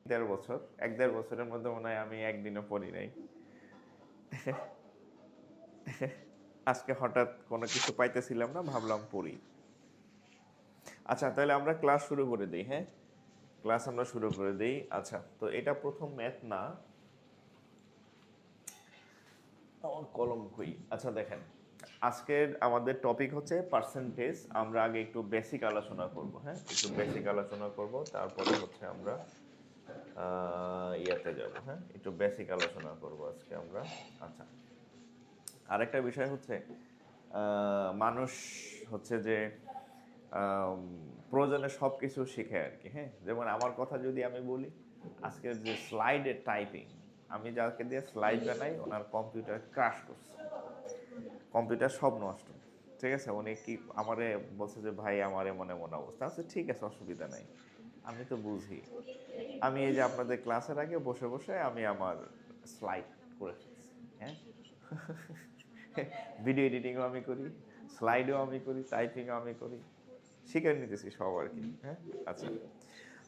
1.5 বছর, 1.5 বছরের মধ্যে মনে হয় আমি একদিনও পড়ি নাই। আজকে হঠাৎ কোনো কিছু পাইতেছিলাম না, ভাবলাম পড়ি। আচ্ছা, তাহলে আমরা ক্লাস শুরু করে দিই। হ্যাঁ, ক্লাস আমরা শুরু করে দিই। আচ্ছা, তো এটা প্রথম ম্যাথ না, আমার কলম কই। আচ্ছা দেখেন, আজকের আমাদের টপিক হচ্ছে পার্সেন্টেজ। আমরা আগে একটু বেসিক আলোচনা করব। হ্যাঁ, একটু বেসিক আলোচনা করব, তারপরে হচ্ছে আমরা ইয়াতে যাব। হ্যাঁ, একটু বেসিক আলোচনা করব আজকে আমরা। আচ্ছা, আরেকটা বিষয় হচ্ছে মানুষ হচ্ছে যে আম, প্রয়োজনে সব কিছু শিখে আর কি। হ্যাঁ, যেমন আমার কথা যদি আমি বলি, আজকের যে স্লাইডের টাইপিং, আমি যাকে দিয়ে স্লাইড বানাই ওনার কম্পিউটার ক্রাশ করছে, কম্পিউটার সব নষ্ট। ঠিক আছে, উনি কি আমারে বলছে যে ভাই আমার এমন এমন অবস্থা আছে। ঠিক আছে, অসুবিধা নাই, আমি তো বুঝি। আমি এই যে আপনাদের ক্লাসের আগে বসে বসে আমি আমার স্লাইড করে ফেলছি। হ্যাঁ, ভিডিও এডিটিংও আমি করি, স্লাইডও আমি করি, টাইপিংও আমি করি, শিখে নিতেছি সব আর কি। হ্যাঁ, আচ্ছা,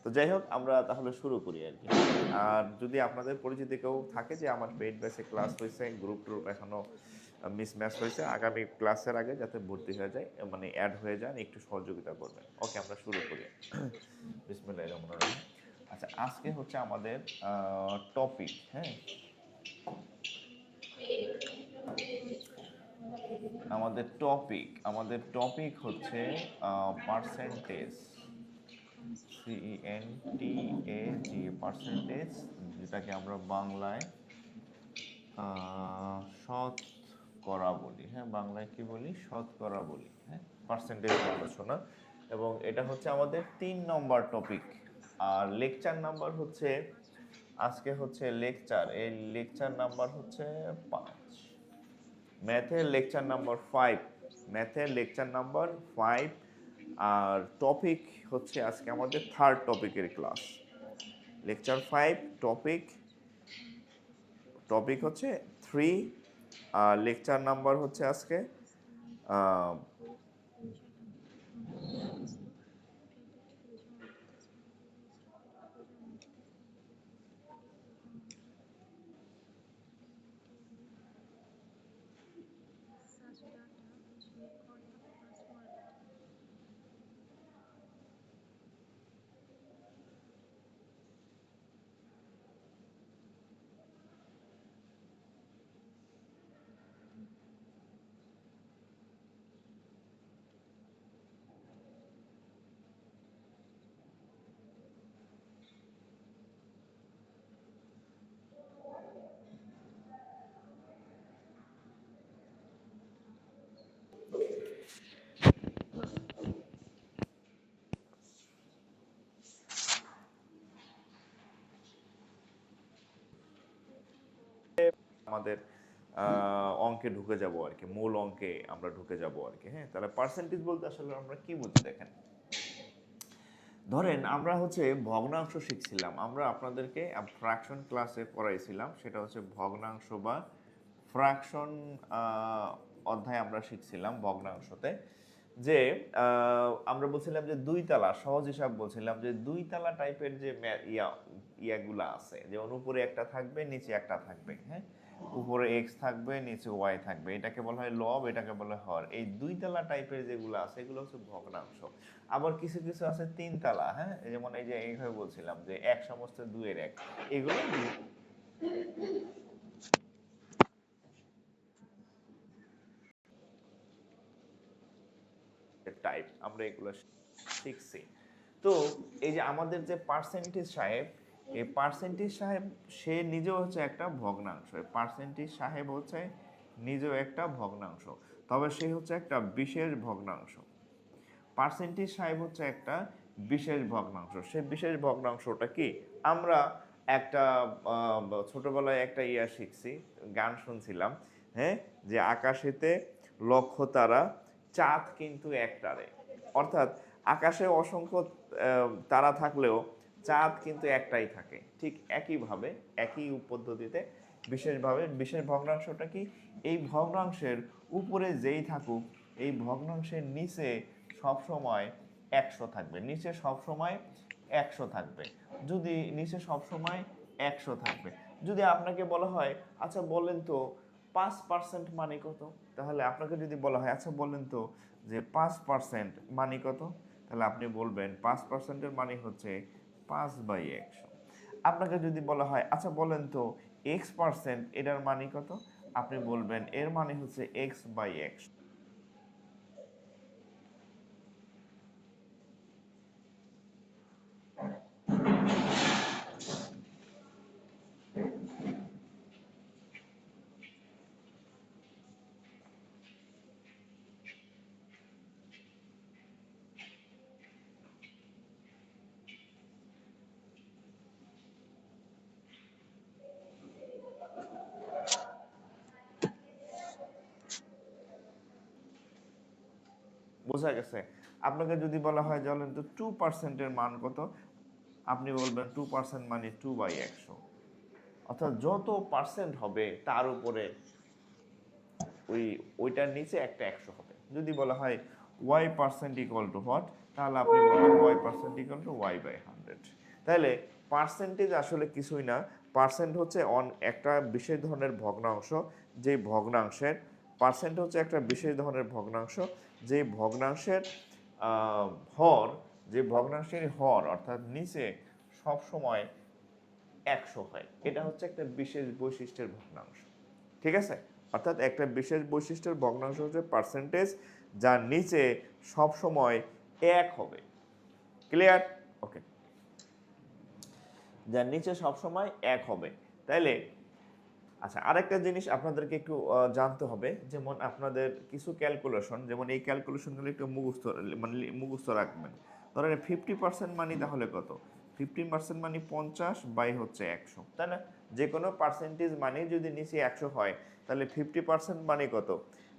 তো যাই হোক, আমরা তাহলে শুরু করি আর কি। হ্যাঁ, আর যদি আপনাদের পরিচিত কেউ থাকে যে আমার পেইড বেসে ক্লাস হয়েছে, গ্রুপ ট্রুপ এখনো মিসম্যাচ হয়েছে, আগামী ক্লাসের আগে যাতে ভর্তি হয়ে যায়, মানে অ্যাড হয়ে যান, একটু সহযোগিতা করবেন। ওকে, আমরা শুরু করি। বিসমিল্লাহির রহমানির রহিম। আচ্ছা, আজকে হচ্ছে আমাদের টপিক। হ্যাঁ, আমাদের টপিক হচ্ছে পার্সেন্টেজ, CENTAG, পার্সেন্টেজ, যেটাকে আমরা বাংলায় শতকরা বলি। হ্যাঁ, বাংলায় কি বলি? শতকরা বলি। হ্যাঁ, পার্সেন্টেজ আলোচনা, এবং এটা হচ্ছে আমাদের 3 নম্বর টপিক। আর লেকচার নাম্বার হচ্ছে, আজকে হচ্ছে লেকচার, এই লেকচার নাম্বার হচ্ছে 5। ম্যাথের লেকচার নাম্বার 5, ম্যাথের লেকচার নাম্বার 5। আর টপিক হচ্ছে আজকে আমাদের থার্ড টপিকের ক্লাস, লেকচার 5, টপিক টপিক হচ্ছে 3, আর লেকচার নাম্বার হচ্ছে আজকে আহ, আমাদের অঙ্কে ঢুকে যাব আর কি, মূল অঙ্কে আমরা ঢুকে যাব আর কি। হ্যাঁ, তাহলে পার্সেন্টেজ বলতে আসলে আমরা কি বুঝি দেখেন। ধরেন আমরা হচ্ছে ভগ্নাংশ শিখছিলাম, আমরা আপনাদেরকে ফ্র্যাকশন ক্লাসে পড়াইছিলাম, সেটা হচ্ছে ভগ্নাংশ বা ফ্র্যাকশন অধ্যায় আমরা শিখছিলাম ভগ্নাংশতে। যে আমরা বলছিলাম যে দুই তালা সহজ হিসাব, বলছিলাম যে দুই তালা টাইপের যে ইয়াগুলা আছে, যেমন উপরে একটা থাকবে, নিচে একটা থাকবে। হ্যাঁ, উপরে এক্স থাকবে, নিচে ওয়াই থাকবে, এটাকে বলা হয় লব, এটাকে বলা হয় হর। এই দুই তালা টাইপের যেগুলো আছে এগুলো হচ্ছে ভগ্নাংশ। আবার কিছু কিছু আছে তিন তালা। হ্যাঁ, যেমন এই যে এইভাবে বলছিলাম যে এক সমস্ত দুইয়ের এক, এগুলো টাইপ, আমরা এগুলো শিখছি। তো এই যে আমাদের যে পার্সেন্টেজ সাহেব, এই পার্সেন্টেজ সাহেব সে নিজেও হচ্ছে একটা ভগ্নাংশ। পার্সেন্টেজ সাহেব হচ্ছে নিজেও একটা ভগ্নাংশ, তবে সে হচ্ছে একটা বিশেষ ভগ্নাংশ। পার্সেন্টেজ সাহেব হচ্ছে একটা বিশেষ ভগ্নাংশ। সে বিশেষ ভগ্নাংশটা কি? আমরা একটা ছোটবেলায় একটা শিখছি, গান শুনছিলাম। হ্যাঁ, যে আকাশেতে লক্ষ তারা, চাঁদ কিন্তু একটারে। অর্থাৎ আকাশে অসংখ্য তারা থাকলেও চাঁদ কিন্তু একটাই থাকে। ঠিক একইভাবে, একই পদ্ধতিতে বিশেষভাবে বিশেষ ভগ্নাংশটা কি? এই ভগ্নাংশের উপরে যেই থাকুক, এই ভগ্নাংশের নিচে সব সময় 100 থাকবে, নিচে সব সময় 100 থাকবে, যদি নিচে সবসময় 100 থাকবে। যদি আপনাকে বলা হয় আচ্ছা বলেন তো 5% মানে কত, তাহলে আপনাকে যদি বলা হয় আচ্ছা বলেন তো যে 5% মানে কত, তাহলে আপনি বলবেন 5%-এর মানে হচ্ছে 5/100। আপনাকে যদি বলা হয় আচ্ছা বলেন তো x% এটার মানে কত, আপনি বলবেন এর মানে হচ্ছে x/100। বোঝা গেছে? আপনাকে যদি বলা হয় বলেন তো 2%-এর মান কত, আপনি বলবেন 2% মানে 2/100। অর্থাৎ যত পার্সেন্ট হবে তার উপরে ওইটার নিচে একটা 100 হবে। যদি বলা হয় y% ইকুয়াল টু হোয়াট, তাহলে আপনি বলবেন y% ইকুয়াল টু y/100। তাহলে পার্সেন্টেজ আসলে কিছুই না, পার্সেন্ট হচ্ছে একটা বিশেষ ধরনের ভগ্নাংশ, যে ভগ্নাংশের পার্সেন্ট হচ্ছে একটা বিশেষ ধরনের ভগ্নাংশ, যে ভগ্নাংশের হর, যে ভগ্নাংশের হর অর্থাৎ নিচে সব সময় 100 হয়। এটা হচ্ছে একটা বিশেষ বৈশিষ্ট্যের ভগ্নাংশ। ঠিক আছে, অর্থাৎ একটা বিশেষ বৈশিষ্ট্যের ভগ্নাংশ হচ্ছে পার্সেন্টেজ, যার নিচে সব সময় 1 হবে। ক্লিয়ার? ওকে, যার নিচে সব সময় 1 হবে। তাইলে আচ্ছা, আরেকটা জিনিস আপনাদেরকে একটু জানতে হবে, যেমন আপনাদের কিছু ক্যালকুলেশন, যেমন এই ক্যালকুলেশনগুলো একটু মানে মুখস্থ রাখবেন। ধরেন 50% মানি তাহলে কত, 15% মানি 50 বাই হচ্ছে 100, তাই না? যে কোনো পার্সেন্টেজ মানি যদি নিচে 100 হয়, তাহলে 50% মানে কত,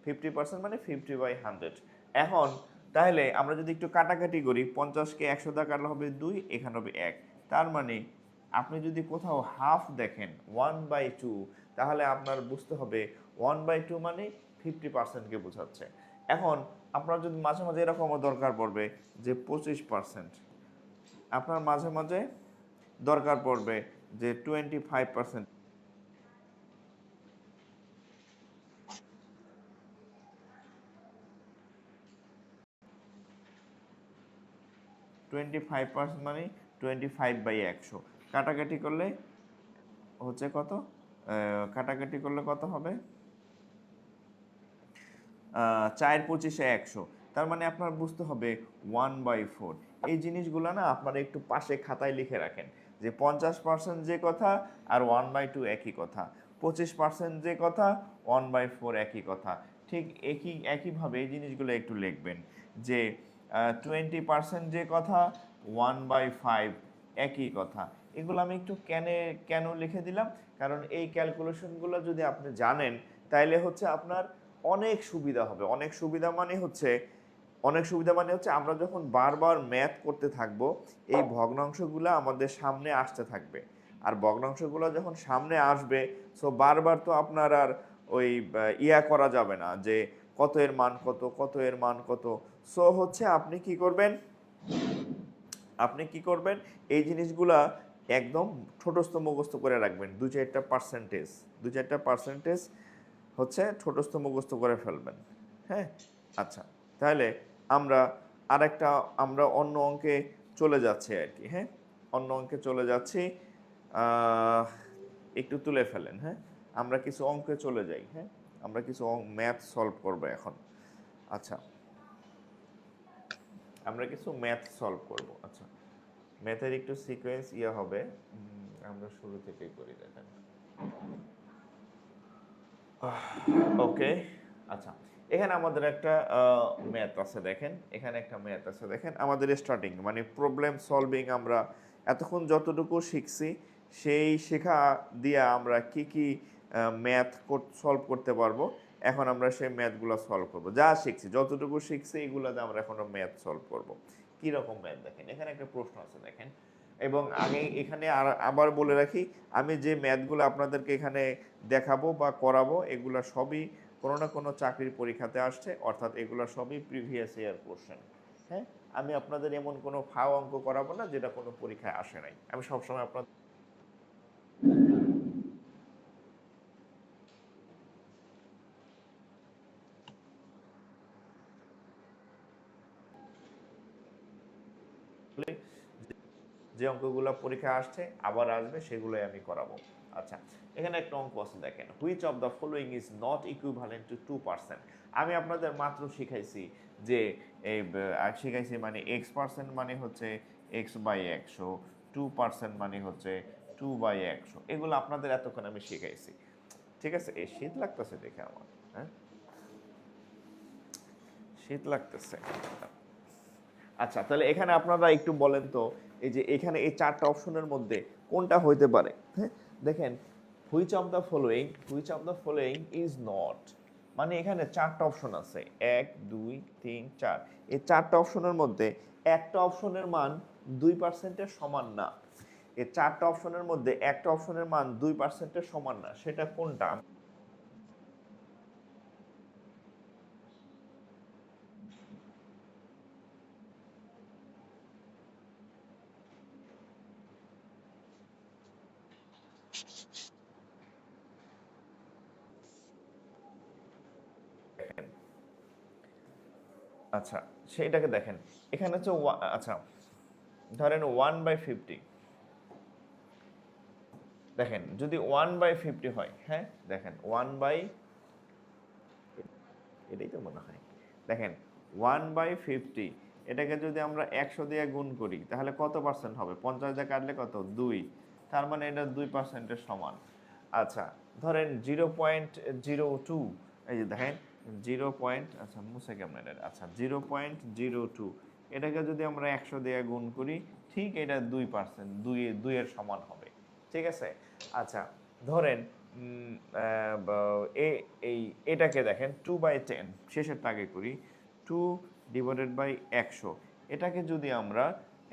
50% মানে 50/100। এখন তাহলে আমরা যদি একটু কাটাকাটি করি, 50-কে 100 দ্বারা কাটলে হবে 2, এখানে হবে 1। তার মানে আপনি যদি কোথাও হাফ দেখেন 1/2, তাহলে আপনার বুঝতে হবে 1/2 মানে 50%-কে বোঝাচ্ছে। এখন আপনার যদি মাঝে মাঝে এরকমও দরকার পড়বে যে 25%, আপনার মাঝে মাঝে দরকার পড়বে যে 25%, 25% মানে 25/100। কাটাকাটি করলে হচ্ছে কত, কাটাকাটি করলে কত হবে, 4×25 = 100। তার মানে আপনার বুঝতে হবে 1/4। এই জিনিসগুলো না আপনারা একটু পাশে খাতায় লিখে রাখেন, যে 50% যে কথা আর 1/2 একই কথা, 25% যে কথা 1/4 একই কথা। ঠিক একইভাবে এই জিনিসগুলো একটু লিখবেন, যে 20% যে কথা 1/5 একই কথা। এগুলো আমি একটু কেন লিখে দিলাম, কারণ এই ক্যালকুলেশনগুলো যদি আপনি জানেন, তাইলে হচ্ছে আপনার অনেক সুবিধা হবে। অনেক সুবিধা মানে হচ্ছে আমরা যখন বারবার ম্যাথ করতে থাকবো, এই ভগ্নাংশগুলো আমাদের সামনে আসতে থাকবে। আর ভগ্নাংশগুলো যখন সামনে আসবে, সো বারবার তো আপনার আর ওই করা যাবে না যে কত এর মান কত, কত এর মান কত। সো হচ্ছে আপনি কি করবেন, এই জিনিসগুলা একদম ছোটস্থ মুখস্থ করে রাখবেন। 2-4টা পার্সেন্টেজ হচ্ছে ছোটস্থ মুখস্থ করে ফেলবেন। হ্যাঁ, আচ্ছা, তাহলে আমরা আমরা অন্য অঙ্কে চলে যাচ্ছি আর কি। হ্যাঁ, অন্য অঙ্কে চলে যাচ্ছি, একটু তুলে ফেলেন। হ্যাঁ, আমরা কিছু অঙ্কে চলে যাই। হ্যাঁ, আমরা কিছু ম্যাথ সলভ করবো এখন। আচ্ছা, আমরা কিছু ম্যাথ সলভ করব। আচ্ছা, ম্যাথের একটু সিকোয়েন্স হবে, আমরা শুরু থেকেই করি, দেখেন। ওকে, আচ্ছা, এখানে আমাদের একটা ম্যাথ আছে, দেখেন এখানে একটা ম্যাথ আছে, দেখেন আমাদের স্টার্টিং মানে প্রবলেম সলভিং আমরা এতক্ষণ যতটুকু শিখছি, সেই শেখা দিয়ে আমরা কি কি ম্যাথ সলভ করতে পারবো, এখন আমরা সেই ম্যাথগুলো সলভ করব। যা শিখছি, যতটুকু শিখছি, এগুলোতে আমরা এখন ম্যাথ সলভ করব। কি রকম ম্যাথ দেখেন, এখানে একটা প্রশ্ন আছে, দেখেন। এবং আগে এখানে আবার বলে রাখি, আমি যে ম্যাথগুলো আপনাদেরকে এখানে দেখাবো বা করাবো, এগুলো সবই কোনো না কোনো চাকরির পরীক্ষাতে আসছে, অর্থাৎ এগুলো সবই প্রিভিয়াস ইয়ার কোশ্চেন। হ্যাঁ, আমি আপনাদের এমন কোনো ফাও অঙ্ক করাবো না যেটা কোনো পরীক্ষায় আসে নাই। আমি সবসময় আপনাদের যে অঙ্কগুলো পরীক্ষা আসছে আবার আসবে সেগুলোই আমি করাবো। আচ্ছা, এখানে একটা অঙ্ক আছে দেখেন, which of the following is not equivalent to 2%। আমি আপনাদের মাত্র শিখাইছি যে এই শিখাইছি মানে x% মানে হচ্ছে x/100, 2% মানে হচ্ছে 2/100, এগুলো আপনাদের এতক্ষণ আমি শিখাইছি। ঠিক আছে, এই শীত লাগতেছে দেখে আমার, হ্যাঁ শীত লাগতেছে। আচ্ছা, তাহলে এখানে আপনারা একটু বলেন তো, এই যে এখানে এই চারটা অপশনের মধ্যে কোনটা হইতে পারে? হ্যাঁ, দেখেন, which of the following is not, মানে এখানে চারটা অপশন আছে, 1 2 3 4। এই চারটা অপশনের মধ্যে একটা অপশনের মান 2%-এর সমান না। এই চারটা অপশনের মধ্যে একটা অপশনের মান 2%-এর সমান না, সেটা কোনটা? আচ্ছা, সেইটাকে দেখেন, এখানে হচ্ছে আচ্ছা ধরেন 1/50, দেখেন যদি 1/50 হয়, হ্যাঁ দেখেন এটাই তো মনে হয়, দেখেন 1/50 এটাকে যদি আমরা 100 দিয়ে গুণ করি তাহলে কত পার্সেন্ট হবে? 50 দিয়ে কাটলে কত? 2। তার মানে এটা 2%-এর সমান। আচ্ছা, ধরেন 0.02, এই যে দেখেন 0. আচ্ছা মুছে কেমন এটা, আচ্ছা 0.02 এটাকে যদি আমরা 100 দিয়ে গুণ করি, ঠিক এটা 2%, 2-এর সমান হবে। ঠিক আছে, আচ্ছা ধরেন এই এটাকে দেখেন 2/10, শেষেরটা আগে করি, 2/100, এটাকে যদি আমরা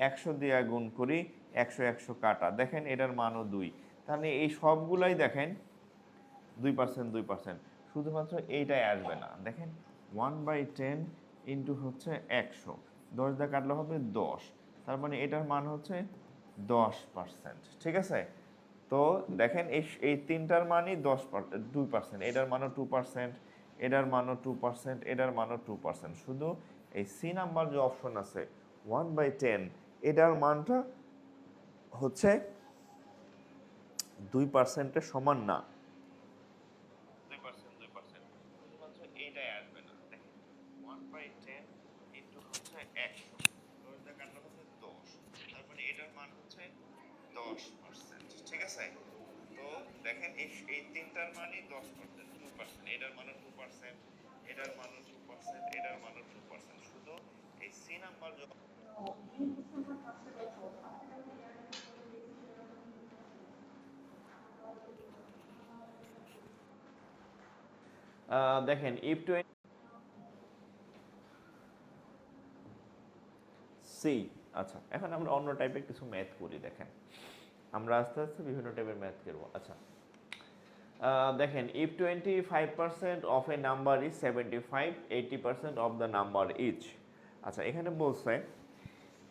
100 দিয়ে গুণ করি, 100 100 কাটা, দেখেন এটার মানও 2। তাহলে এই সবগুলাই দেখেন 2% 2%, শুধুমাত্র এইটাই আসবে না। দেখেন 1/10 ইন্টু হচ্ছে 100, 10 দিয়ে কাটলে হবে 10, তার মানে এটার মান হচ্ছে 10%। ঠিক আছে, তো দেখেন এই তিনটার মানই 2%, এটার মানও 2%, এটার মানও 2%, এটার মানও 2%। শুধু এই সি নাম্বার যে অপশন আছে 1/10, এটার মানটা হচ্ছে 2%-এর সমান না। 2% 2%, শুধুমাত্র এইটাই আসবে না। দেখেন 1/10 ইন্টু হচ্ছে 100, 10 দিয়ে কাটলে হচ্ছে 10, তার মানে এটার মান হচ্ছে 10%। ঠিক আছে, তো দেখেন এই তিনটার মানই 10%, 2%, এটার মানও 2%, এটার মানও 2%, এটার মানও 2%। শুধু এই সি নাম্বার দেখেন ইফ 20 সি। আচ্ছা, এখন আমরা অন্য টাইপের কিছু ম্যাথ করি। দেখেন আমরা আস্তে আস্তে বিভিন্ন টাইপের ম্যাথ করব। আচ্ছা, দেখেন if 25% of A number is 75, 80% of the number is. আচ্ছা, এখানে বলছে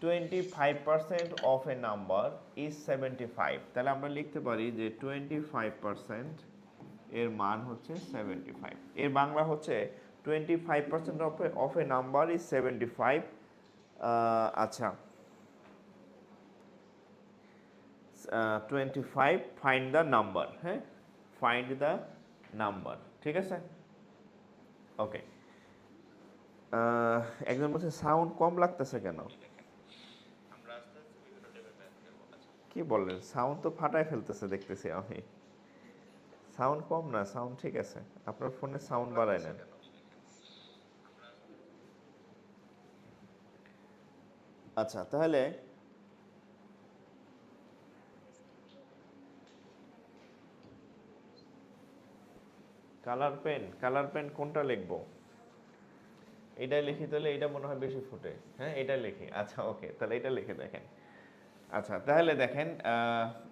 25% অফ এ নাম্বার ইজ 75, তাহলে আমরা লিখতে পারি যে 25% এর মান হচ্ছে 75। এর বাংলা হচ্ছে 25% অফ এ নাম্বার ইজ 75। আচ্ছা, 25 ফাইন্ড দ্য নাম্বার, হ্যাঁ ফাইন্ড দ্য নাম্বার। ঠিক আছে, ওকে। একজন বলছে সাউন্ড কম লাগতেছে কেন? কি বললেন? সাউন্ড তো ফাটায় ফেলতেছে দেখতেছি আমি। সাউন্ড কম না, সাউন্ড ঠিক আছে। আপনার ফোনে সাউন্ড বাড়ায় নেন। আচ্ছা, তাহলে কালার পেন কোনটা লিখবো? এইটাই লিখি, তাহলে এইটা মনে হয় বেশি ফুটে। হ্যাঁ, এটা লিখি। আচ্ছা ওকে, তাহলে এটা লিখে দেখেন। আচ্ছা, তাহলে দেখেন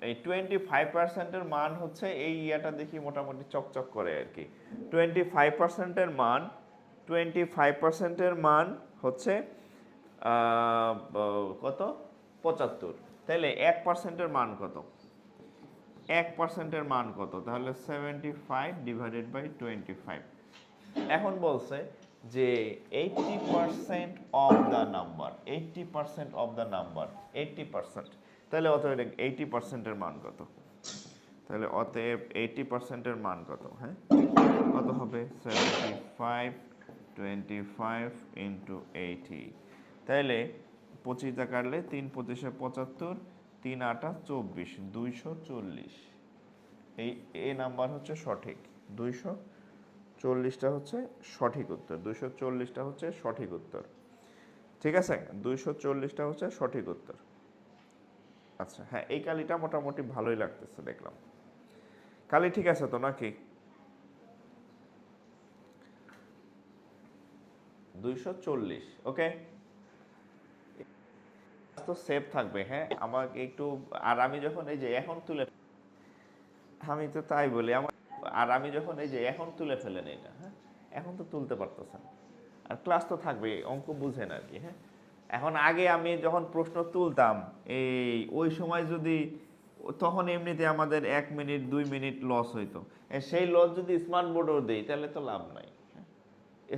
এই 25%-এর মান হচ্ছে, এই ইয়াটা দেখি মোটামুটি চকচক করে আর কি। 25%-এর মান 25%-এর মান হচ্ছে কত 75, তাহলে 1%-এর মান কত? 1%-এর মান কত? তাহলে 75 ডিভাইডেড বাই 25। এখন বলছে যে 80% of the number, 80% of the number, 80%, তাহলে অতএব 80%-এর মান কত? তাহলে অতএব 80%-এর মান কত? হ্যাঁ, কত হবে? 75 25 ইন্টু 80, তাহলে 25 কাটলে 3 25 75, 3 8 24, 240। এই নাম্বার হচ্ছে সঠিক। 240টা হচ্ছে সঠিক উত্তর, 240টা হচ্ছে সঠিক উত্তর। ঠিক আছে, 240টা হচ্ছে সঠিক উত্তর। আচ্ছা হ্যাঁ, এই কালিটা মোটামুটি ভালোই লাগতেছে দেখলাম। কালি ঠিক আছে তো নাকি? 240, ওকে, তো সেভ থাকবে। হ্যাঁ, আমাকে একটু, আর আমি যখন এই যে এখন তুলে, আমি তো তাই বলি আমার, আর আমি যখন এই যে এখন তুলে ফেলেন এটা, হ্যাঁ এখন তো তুলতে পারতেছেন, আর ক্লাস তো থাকবে, অঙ্ক বুঝেন আর কি। হ্যাঁ, এখন আগে আমি যখন প্রশ্ন তুলতাম ওই সময় যদি, তখন এমনিতে আমাদের 1 মিনিট 2 মিনিট লস হইতো, সেই লস যদি স্মার্ট বোর্ডেও দেই তাহলে তো লাভ নাই।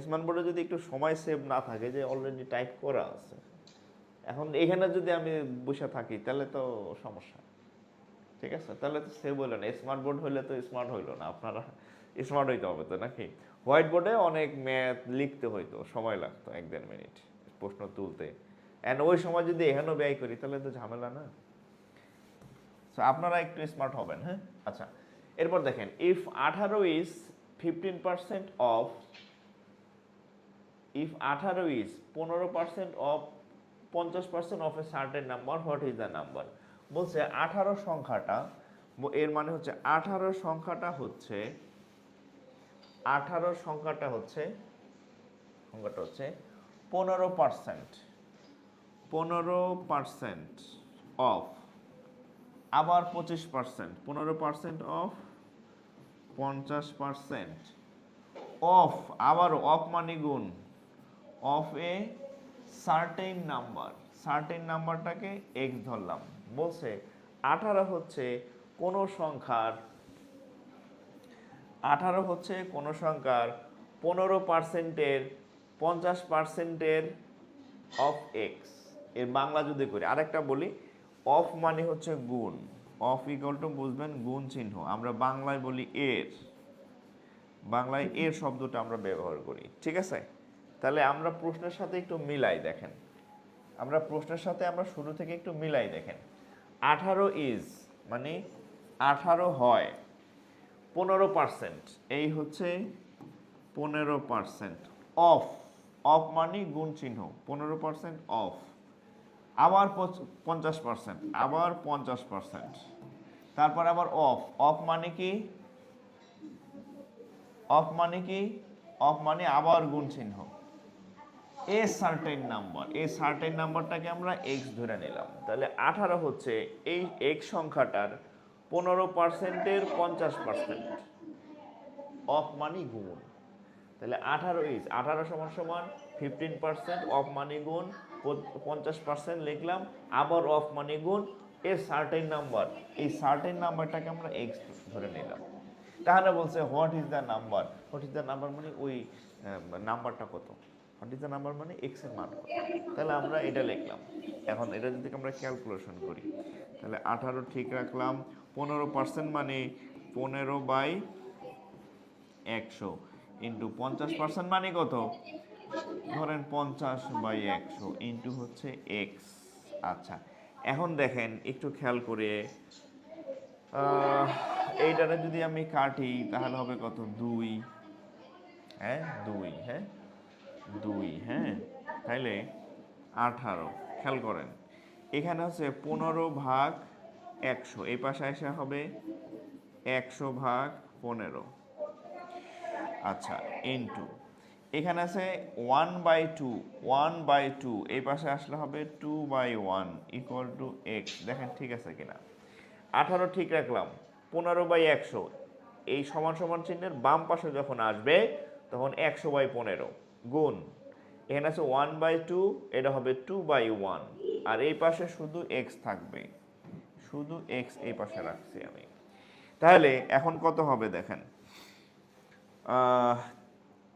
স্মার্ট বোর্ডে যদি একটু সময় সেভ না থাকে, যে অলরেডি টাইপ করা আছে, এখন এখানে যদি আমি বসে থাকি তাহলে তো সমস্যা। ঠিক আছে, তাহলে তো সেভ হইলো না। স্মার্ট বোর্ড হইলে তো স্মার্ট হইলো না, আপনারা স্মার্ট হইতে হবে তো নাকি? হোয়াইট বোর্ডে অনেক ম্যাথ লিখতে হইতো, সময় লাগতো 1-1.5 মিনিট প্রশ্ন তুলতে, অ্যান্ড ওই সময় যদি এখানেও ব্যয় করি তাহলে তো ঝামেলা না। সো আপনারা একটু স্মার্ট হবেন। হ্যাঁ, আচ্ছা, এরপর দেখেন, if 18 is 15% of, if 18 is 15% of 50% of a certain number, what is the number? বলছে 18 সংখ্যাটা, এর মানে হচ্ছে 18 সংখ্যাটা হচ্ছে 15% 15% অফ, আবার 25%, 15% অফ 50% অফ, আবার অফ মানে গুণ, of a certain number, certain নাম্বারটাকে এক্স ধরলাম। বলছে 18 হচ্ছে কোন সংখ্যার, 18 হচ্ছে কোন সংখ্যার 15%-এর 50%-এর অফ এক্স। এর বাংলা যদি করি, আরেকটা বলি, অফ মানে হচ্ছে গুণ, অফ ইকুয়াল টু বুঝবেন গুণ চিহ্ন, আমরা বাংলায় বলি এর, বাংলায় এর শব্দটা আমরা ব্যবহার করি। ঠিক আছে, তাহলে আমরা প্রশ্নের সাথে একটু মিলাই দেখেন, আমরা প্রশ্নের সাথে আমরা শুরু থেকে একটু মিলাই দেখেন। 18 ইজ মানে 18 হয় 15%, এই হচ্ছে 15% অফ, অফ মানে গুণ চিহ্ন, 15% অফ, আবার 50%, আবার 50%, তারপর আবার অফ, অফ মানে কি, অফ মানে কি, অফ মানে আবার গুণ চিহ্ন, এ সার্টেন নাম্বার, এই সার্টেন নাম্বারটাকে আমরা এক্স ধরে নিলাম। তাহলে 18 হচ্ছে এই এক্স সংখ্যাটার 15%-এর 50%, অফ মানে গুণ। তাহলে 18 ইজ 18 সমান সমান 15% অফ মানে গুণ 50% লিখলাম, আবার অফ মানে গুণ এর সার্টেন নাম্বার, এই সার্টেন নাম্বারটাকে আমরা এক্স ধরে নিলাম। তাহলে বলছে what is the number, what is the number মানে ওই নাম্বারটা কত, হোয়াট ইজ দ্য নাম্বার মানে এক্স এর মান কত। তাহলে আমরা এটা লিখলাম। এখন এটা যদি আমরা ক্যালকুলেশন করি, তাহলে 18 ঠিক রাখলাম, 15% মানে 15/100 ইন্টু 50% মানে কত, ধরেন 50/100 ইন্টু হচ্ছে এক্স। আচ্ছা, এখন দেখেন একটু খেয়াল করে, এইটারে যদি আমি কাটি তাহলে হবে কত, 2, হ্যাঁ 2, হ্যাঁ 2, হ্যাঁ, তাইলে 18, খেয়াল করেন এখানে হচ্ছে 15/100, এই পাশে এসে হবে 100/15। আচ্ছা, ইন্টু এখানে আছে 1/2, 1/2, এই পাশে আসলে হবে 2/1 ইকুয়াল টু এক্স। দেখেন ঠিক আছে কিনা, 18 ঠিক রাখলাম, 15/100, এই সমান সমান চিহ্নের বাম পাশে যখন আসবে তখন 100/15 গুণ এখানে আছে 1/2, এটা হবে 2/1, আর এই পাশে শুধু x থাকবে, শুধু x এই পাশে রাখছি আমি। তাহলে এখন কত হবে দেখেন,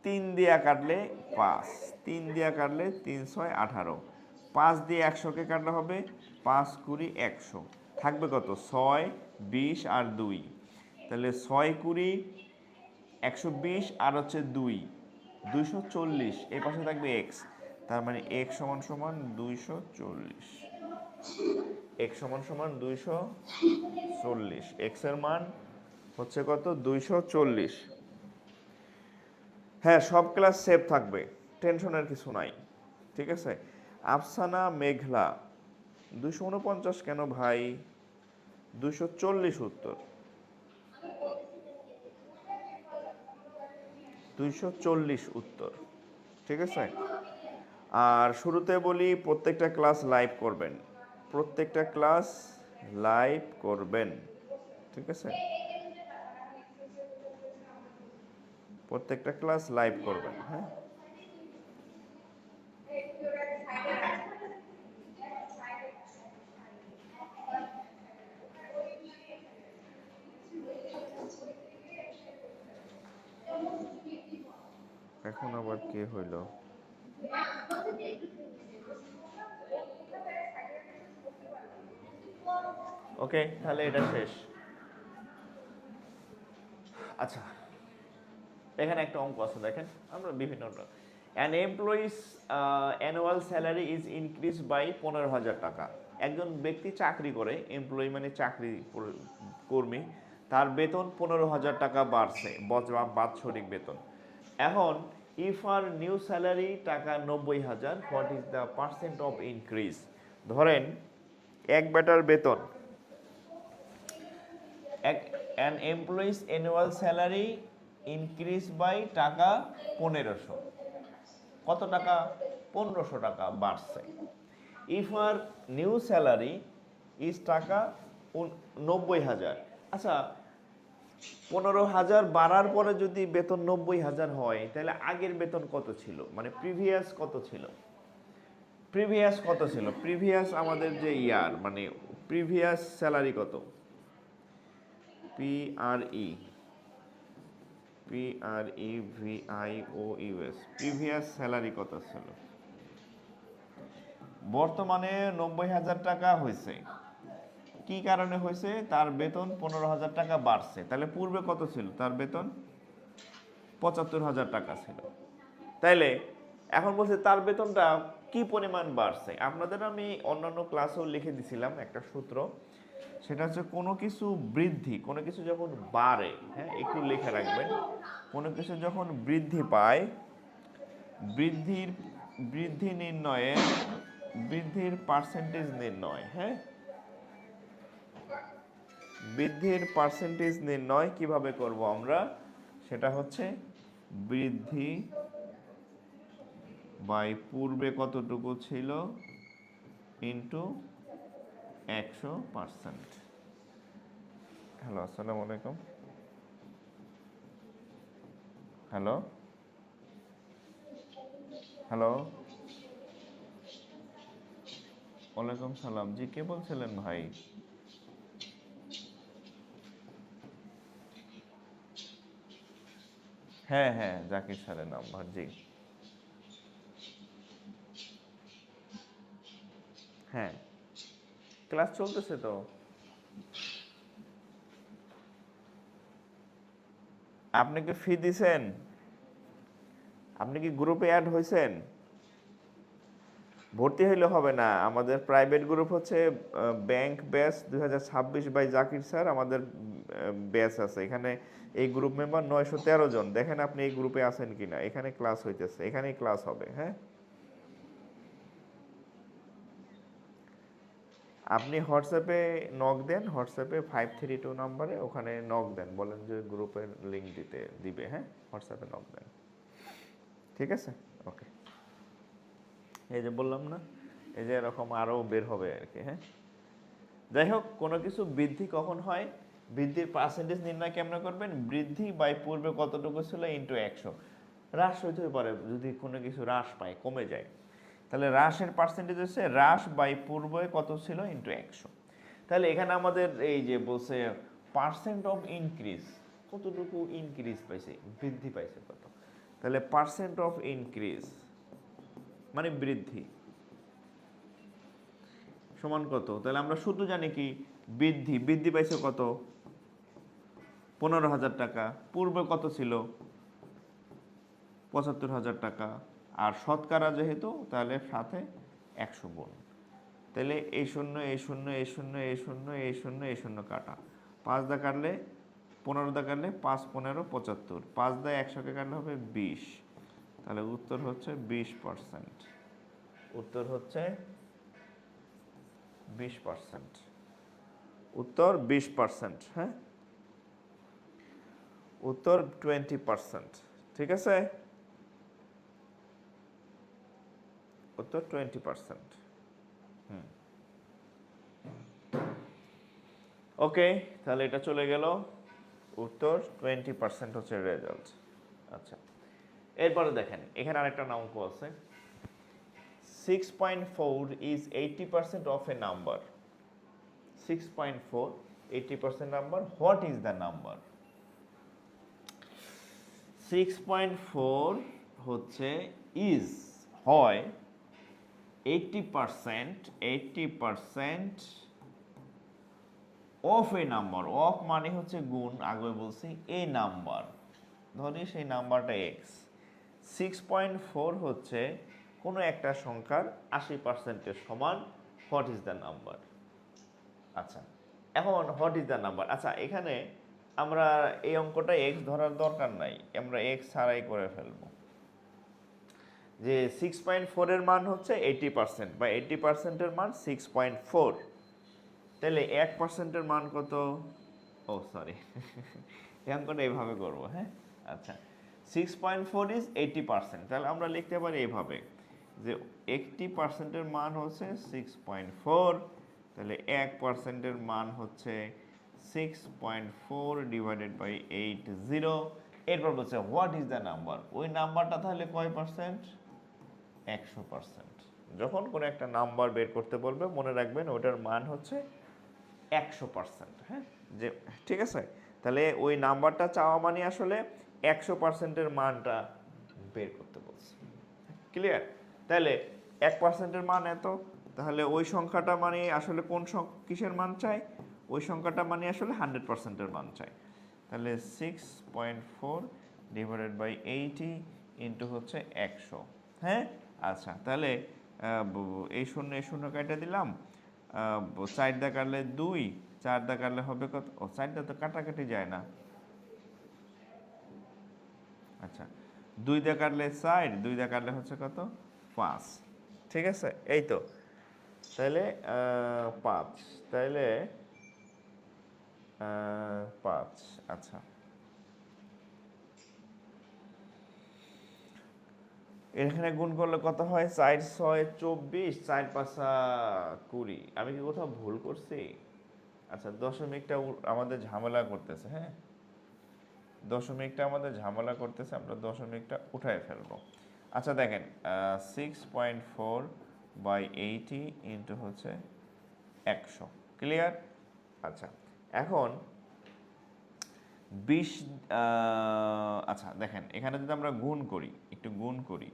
3 দিয়ে কাটলে 5, 3 দিয়ে কাটলে 3 6 18, 5 দিয়ে 100কে কাটলে হবে 5 20 100, থাকবে কত 6 20 আর 2, তাহলে 6 20 120 আর হচ্ছে 2 240, এই পাশে থাকবে x, তার মানে x সমান সমান 240, x সমান সমান 240, x এর মান হচ্ছে কত 240। হ্যাঁ, সব ক্লাস সেভ থাকবে, টেনশনের কিছু নাই, ঠিক আছে। আফসানা মেঘলা 249 কেন ভাই, 240 উত্তর, 240 উত্তর, ঠিক আছে। আর শুরুতে বলি প্রত্যেকটা ক্লাস লাইভ করবেন, প্রত্যেকটা ক্লাস লাইভ করবেন, ঠিক আছে, প্রত্যেকটা ক্লাস লাইভ করবেন। হ্যাঁ, এখন আবার কে হইল, ওকে, তাহলে এটা শেষ। আচ্ছা, এখানে একটা অঙ্ক আছে দেখেন, আমরা বিভিন্ন an employee's annual salary is increase by 15,000 টাকা। একজন ব্যক্তি চাকরি করে, এমপ্লয়ি মানে চাকরি কর্মী, তার বেতন 15,000 টাকা বাড়ছে, বাৎসরিক বেতন। এখন ইফ আর নিউ স্যালারি টাকা 90,000, what is the percent of increase. ধরেন এক বেটার বেতন, an employee's annual salary increase by টাকা 1500, কত টাকা 1500 টাকা বাড়ছে। If our new salary is টাকা 90,000, আচ্ছা 15,000 বাড়ার পরে যদি বেতন 90,000 হয়, তাহলে আগের বেতন কত ছিল, মানে প্রিভিয়াস কত ছিল, প্রিভিয়াস কত ছিল, প্রিভিয়াস আমাদের যে ইয়ার মানে প্রিভিয়াস স্যালারি কত, PREVIOUS, প্রিভিয়াস স্যালারি কত ছিল, বর্তমানে 90,000 টাকা হয়েছে, কি কারণে হয়েছে, তার বেতন 15,000 টাকা বাড়ছে, তাহলে পূর্বে কত ছিল, তার বেতন 75,000 টাকা ছিল। তাইলে এখন বলছে তার বেতনটা কি পরিমাণ বাড়ছে। আপনাদের আমি অন্যান্য ক্লাসেও লিখে দিছিলাম একটা সূত্র, সেটা হচ্ছে কোনো কিছু বৃদ্ধি, কোনো কিছু যখন বাড়ে, হ্যাঁ একটু লিখে রাখবেন, কোনো কিছু যখন বৃদ্ধি পায়, বৃদ্ধি নির্ণয়ে বৃদ্ধির পার্সেন্টেজ নির্ণয়, হ্যাঁ বৃদ্ধির পার্সেন্টেজ নির্ণয় কিভাবে করব আমরা, সেটা হচ্ছে বৃদ্ধি বাই পূর্বে কতটুকু ছিল ইন্টু 100%। হ্যালো, আসসালামু আলাইকুম, হ্যালো হ্যালো, ওয়ালাইকুম সালাম, জি কে বলছিলেন ভাই? হ্যাঁ হ্যাঁ, জাকির স্যারের নাম্বার, জি হ্যাঁ, ক্লাস চলতেছে তো। আপনি কি ফি দিছেন? আপনি কি গ্রুপে অ্যাড হয়েছেন? ভর্তি হইলে হবে না, আমাদের প্রাইভেট গ্রুপ হচ্ছে bank batch 2026 by Zakir sir, আমাদের ব্যাচ আছে এখানে। এই গ্রুপ মেম্বার 913 জন, দেখেন আপনি এই গ্রুপে আছেন কিনা, এখানে ক্লাস হইতেছে, এখানেই ক্লাস হবে। হ্যাঁ, আপনি হোয়াটসঅ্যাপে নক দেন, হোয়াটসঅ্যাপে 532 নম্বরে, ওখানে নক দেন, বলেন যে গ্রুপের লিঙ্ক দিবে। হ্যাঁ, হোয়াটসঅ্যাপে নক দেন, ঠিক আছে, ওকে। এই যে বললাম না, এই যে এরকম আরও বের হবে আর কি। হ্যাঁ, যাই হোক, কোনো কিছু বৃদ্ধি কখন হয়, বৃদ্ধির পার্সেন্টেজ নির্ণয় কেমন করবেন, বৃদ্ধি বাই পূর্বে কতটুকু ছিল ইন্টু 100। হ্রাস হইতে পারে যদি কোনো কিছু হ্রাস পায়, কমে যায়। তাহলে হ্রাসের পার্সেন্টেজ হচ্ছে হ্রাস বাই পূর্বে কত ছিল ইন্টু 100। তাহলে এখানে আমাদের এই যে বলছে পার্সেন্ট অফ ইনক্রিজ, কতটুকু ইনক্রিজ পাইছে, বৃদ্ধি পাইছে কত। তাহলে পার্সেন্ট অফ ইনক্রিজ মানে বৃদ্ধি সমান কত। তাহলে আমরা শুধু জানি কি বৃদ্ধি, বৃদ্ধি পাইছে কত 15,000 টাকা, পূর্বে কত ছিল 75,000 টাকা, আর শতকরা যেহেতু তাহলে সাথে 100 গুণ। তাহলে এই শূন্য এই শূন্য এই শূন্য এই শূন্য এই শূন্য এই শূন্য কাটা, 5 দা কাটলে 15 দা কাটলে 5 15 75, 5 দা 100কে কাটলে হবে 20। তাহলে উত্তর হচ্ছে 20%। উত্তর হচ্ছে 20%। উত্তর 20%। হ্যাঁ, উত্তর 20%। ঠিক আছে, উত্তর 20%। ওকে, তাহলে এটা চলে গেল, উত্তর 20% হচ্ছে রেজাল্ট। আচ্ছা, এরপরে দেখেন এখানে আরেকটা অঙ্ক আছে। 6.4 is 80% of a number. 6.4 80% number. What is the number? 6.4 হচ্ছে is হয় 80% অফ এ নাম্বার। অফ মানে হচ্ছে গুণ, আগে বলছি এ নাম্বার, ধরি সেই নাম্বারটা এক্স। 6.4 হচ্ছে কোনো একটা সংখ্যার 80%-এর সমান। What is the number? আচ্ছা, এখন হোয়াট ইজ দ্য নাম্বার, আচ্ছা এখানে আমরা এই অঙ্কটা এক্স ধরার দরকার নাই, আমরা এক্স ছাড়াই করে ফেলবো। যে 6.4-এর মান হচ্ছে 80% বা 80%-এর মান 6.4। তাহলে 1%-এর মান কত? ও সরি, এই অঙ্কটা এইভাবে করবো। হ্যাঁ, আচ্ছা 6.4 ইজ 80%, তাহলে আমরা লিখতে পারি এইভাবে যে 80%-এর মান হচ্ছে 6.4, তাহলে 1%-এর মান হচ্ছে 6.4 ডিভাইডেড বাই 80। এরপর বলছে হোয়াট ইজ দ্য নাম্বার, ওই নাম্বারটা তাহলে কয় পার্সেন্ট? 100%। যখন কোনো একটা নাম্বার বের করতে বলবে মনে রাখবেন ওটার মান হচ্ছে 100%। হ্যাঁ, যে ঠিক আছে, তাহলে ওই নাম্বারটা চাওয়া মানে আসলে 100%-এর মানটা বের করতে বলছে। ক্লিয়ার? তাহলে 1%-এর মান এত, তাহলে ওই সংখ্যাটা মানে আসলে কোন কিসের মান চাই? ওই সংখ্যাটা মানে আসলে 100%-এর মান চাই। তাহলে 6.4 ডিভাইডেড বাই 80 ইন্টু হচ্ছে 100। হ্যাঁ, আচ্ছা তাহলে এই শূন্য এই শূন্য কেটে দিলাম, 4 দা কাটলে 2, 4 দা কাটলে হবে কত? ও 4 দা তো কাটাকাটি যায় না। আচ্ছা 2 দা কাটলে 4, 2 দা কাটলে হচ্ছে কত? 5। ঠিক আছে, এই তো। তাহলে 5, তাহলে 5। আচ্ছা, এখানে গুণ করলে কত হয়? 4 6 24, 4 5 20। আমি কি কোথাও ভুল করছি? আচ্ছা, দশমিকটা আমাদের ঝামেলা করতেছে। হ্যাঁ, দশমিকটা আমাদের ঝামেলা করতেছে, আমরা দশমিকটা উঠায় ফেলবো। আচ্ছা দেখেন 6.4 বাই 80 ইন্টু হচ্ছে 100। ক্লিয়ার? আচ্ছা, এখন 20, আচ্ছা দেখেন এখানে যদি আমরা গুণ করি, একটু গুণ করি,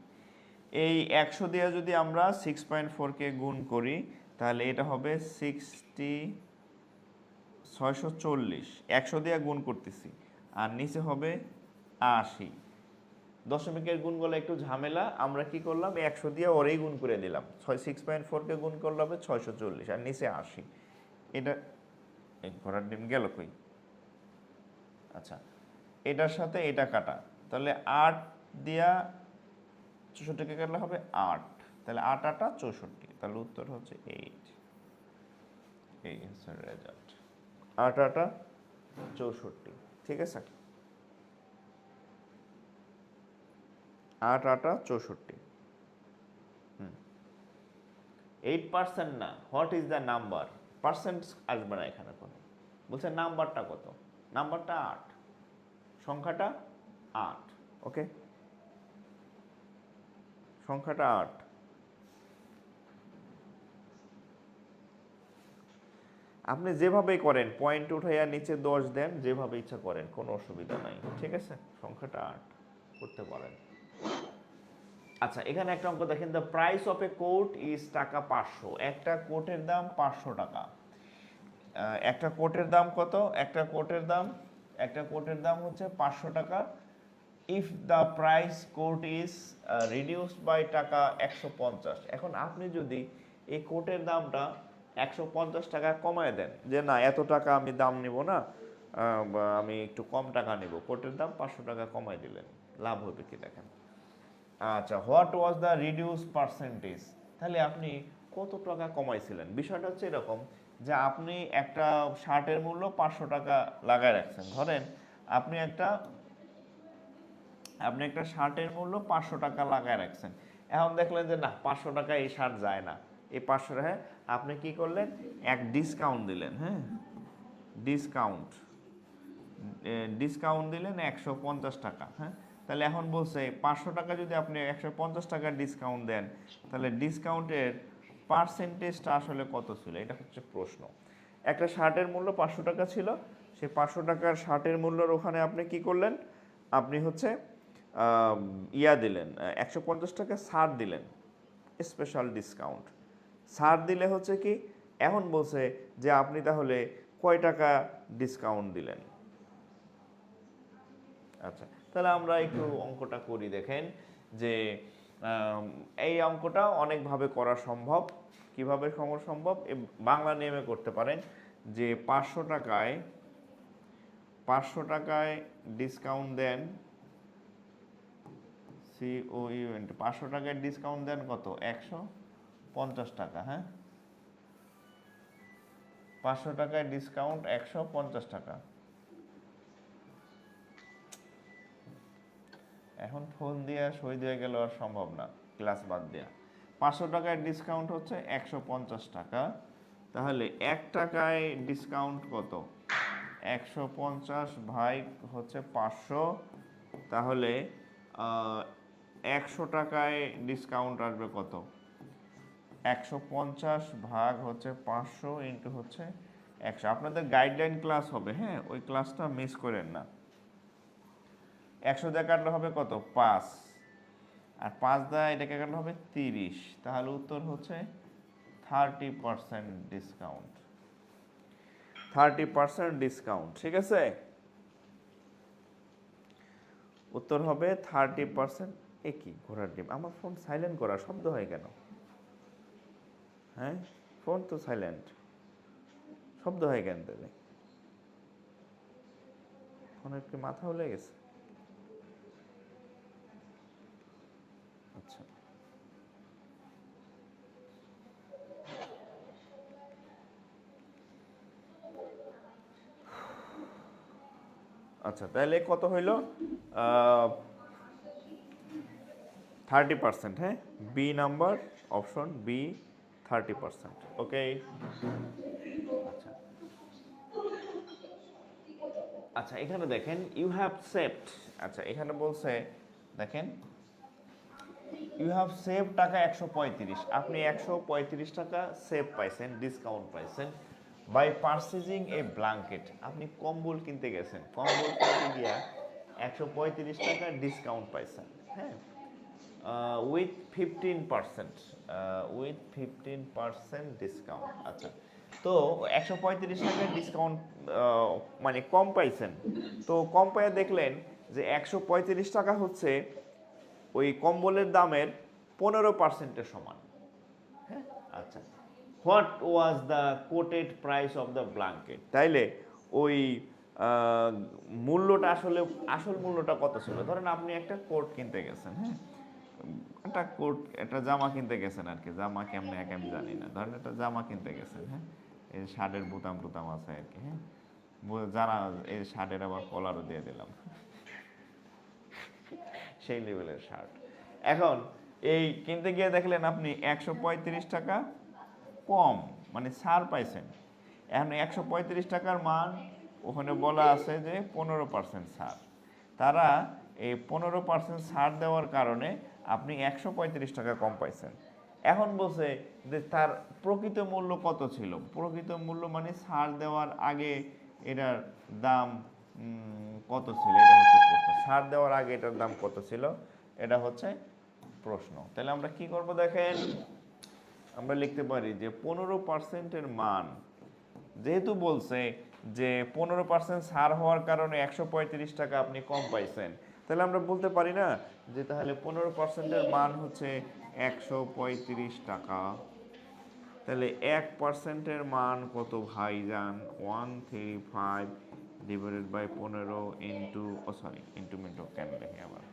এই 100 দিয়ে যদি আমরা 6.4-কে গুণ করি তাহলে এটা হবে 640। 100 দিয়ে গুণ করতেছি, আর নিচে হবে 80। দশমিকের গুণগুলো একটু ঝামেলা, আমরা কি করলাম 100 দিয়ে ওরেই গুণ করে দিলাম। 6.4-কে গুণ করলে হবে 640 আর নিচে 80। এটা ঘোড়ার ডিম গেল কই? আচ্ছা, এটার সাথে এটা কাটা, তাহলে 8 দিয়া 64-কে কাটলে হবে 8, তাহলে 8 8 64, তাহলে উত্তর হচ্ছে 8। এই হচ্ছে রেজাল্ট, 8 8 64। ঠিক আছে, 8 8 64। 8% না, what is the number? Percent আসবে না এখানে কোনো, বলছে নাম্বারটা কত? নাম্বারটা 8, সংখ্যাটা 8। ওকে, সংখ্যাটা 8। আপনি যেভাবেই করেন, পয়েন্ট উঠাইয়া নিচে 10 দেন, যেভাবে ইচ্ছা করেন, কোনো অসুবিধা নাই, ঠিক আছে। সংখ্যাটা 8 করতে পারেন। আচ্ছা, এখানে একটা অঙ্ক দেখেন, the price of a coat is টাকা 500। একটা কোটের দাম 500 টাকা। একটা কোটের দাম কত? একটা কোটের দাম হচ্ছে 500 টাকা। If the price coat is reduced by টাকা 150। এখন আপনি যদি এই কোটের দামটা 150 টাকা কমায় দেন, যে না এত টাকা আমি দাম নিব না, বা আমি একটু কম টাকা নিব, কোটের দাম 500 টাকা কমায় দিলেন, লাভ হবে কি দেখেন। আচ্ছা, what was the reduce percentage? তাহলে আপনি কত টাকা কমাইছিলেন? বিষয়টা হচ্ছে এরকম যে আপনি একটা শার্টের মূল্য 500 টাকা লাগায় রাখছেন। ধরেন আপনি একটা শার্টের মূল্য 500 টাকা লাগায় রাখছেন। এখন দেখলেন যে না 500 টাকা এই শার্ট যায় না, এই 500 টাকা আপনি কি করলেন? এক ডিসকাউন্ট দিলেন, হ্যাঁ, ডিসকাউন্ট দিলেন 150 টাকা, হ্যাঁ। তাহলে এখন বলছে 500 টাকা যদি আপনি 150 টাকা ডিসকাউন্ট দেন, তাহলে ডিসকাউন্টের পার্সেন্টেজটা আসলে কত ছিল, এটা হচ্ছে প্রশ্ন। একটা শার্টের মূল্য 500 টাকা ছিল, সেই 500 টাকার শার্টের মূল্যর ওখানে আপনি কি করলেন? আপনি হচ্ছে দিলেন 150 টাকা ছাড় দিলেন, স্পেশাল ডিসকাউন্ট। ছাড় দিলে হচ্ছে কি, এখন বলছে যে আপনি তাহলে কয় টাকা ডিসকাউন্ট দিলেন। আচ্ছা, তাহলে আমরা একটু অঙ্কটা করি। দেখেন যে এই অঙ্কটা অনেকভাবে করা সম্ভব। কিভাবে সম্ভব? বাংলা নিয়মে করতে পারেন যে 500 টাকায় ডিসকাউন্ট দেন, COUNT 500 টাকায় ডিসকাউন্ট দেন কত? 150 টাকা, হ্যাঁ, 500 টাকায় ডিসকাউন্ট 150 টাকা। এখন ফোন দিয়ে সই দিয়ে গেল আর সম্ভব না, ক্লাস বাদ দেওয়া। 500 টাকায় ডিসকাউন্ট হচ্ছে 150 টাকা, তাহলে 1 টাকায় ডিসকাউন্ট কত? 150 ভাগ হচ্ছে 500, তাহলে 100 টাকায় ডিসকাউন্ট আসবে কত? 150 ভাগ হচ্ছে 500 ইন্টু হচ্ছে 100। আপনাদের গাইডলাইন ক্লাস হবে, হ্যাঁ, ওই ক্লাসটা মিস করেন না। 100 দিয়ে কাটলে হবে কত? 5, আর 5 দিয়ে এটাকে কাটলে হবে 30। তাহলে উত্তর হচ্ছে 30% ডিসকাউন্ট। 30% ডিসকাউন্ট, ঠিক আছে। উত্তর হবে 30%। কি ঘোড়ার ডিম? আমার ফোন সাইলেন্ট করা, শব্দ হয় কেন? হ্যাঁ, ফোন তো সাইলেন্ট, শব্দ হয় কেন তাহলে? ফোনের কি মাথা উলে গেছে? আচ্ছা, আচ্ছা, তাহলে কত হইল? 30%, হ্যাঁ, বি নাম্বার, অপশন বি, 30%। ওকে, আচ্ছা, আচ্ছা, এখানে দেখেন ইউ হ্যাভ সেভড। আচ্ছা, এখানে বলছে দেখেন ইউ হ্যাভ সেভ টাকা 135। আপনি 135 টাকা সেভ পাইছেন, ডিসকাউন্ট পাইছেন বাই পারচেজিং এ ব্ল্যাঙ্কেট। আপনি কম্বল কিনতে গেছেন, কম্বল কিনতে গিয়া 135 টাকা ডিসকাউন্ট পাইছেন, হ্যাঁ, উইথ 15% ডিসকাউন্ট। আচ্ছা, তো 135 টাকার ডিসকাউন্ট মানে কম পাইছেন। তো কম পাইয়া দেখলেন যে 135 টাকা হচ্ছে ওই কম্বলের দামের 15%-এর সমান, হ্যাঁ। আচ্ছা, what was the coated price of the blanket? তাইলে ওই মূল্যটা আসলে, আসল মূল্যটা কত ছিল? ধরেন আপনি একটা কোট কিনতে গেছেন, হ্যাঁ, একটা জামা কিনতে গেছেন আর কি, জামা কেমনে এক আমি জানি না, ধরেন একটা জামা কিনতে গেছেন, হ্যাঁ, এই শার্টের বুতাম টুতাম আছে আর কি, হ্যাঁ, জানা, এই শার্টের আবার কলারও দিয়ে দিলাম, সেই লেভেলের শার্ট। এখন এই কিনতে গিয়ে দেখলেন আপনি 135 টাকা কম, মানে ছাড় পাইছেন। এখন 135 টাকার মান ওখানে বলা আছে যে 15% ছাড়। তারা এই 15% ছাড় দেওয়ার কারণে আপনি 135 টাকা কম পাইছেন। এখন বলছে যে তার প্রকৃত মূল্য কত ছিল, প্রকৃত মূল্য মানে ছাড় দেওয়ার আগে এটার দাম কত ছিল, এটা হচ্ছে প্রশ্ন। ছাড় দেওয়ার আগে এটার দাম কত ছিল, এটা হচ্ছে প্রশ্ন। তাহলে আমরা কি করব দেখেন, আমরা লিখতে পারি যে 15%-এর মান, যেহেতু বলছে যে 15% ছাড় হওয়ার কারণে 135 টাকা আপনি কম পাইছেন, তাহলে আমরা বলতে পারি না যে তাহলে 15%-এর মান হচ্ছে 135 টাকা। তাহলে 1%-এর মান কত ভাইজান, 135 ডিভাইডেড বাই 15 ইন্টু ইন্টু মিন্টু কেন দেখি আবার,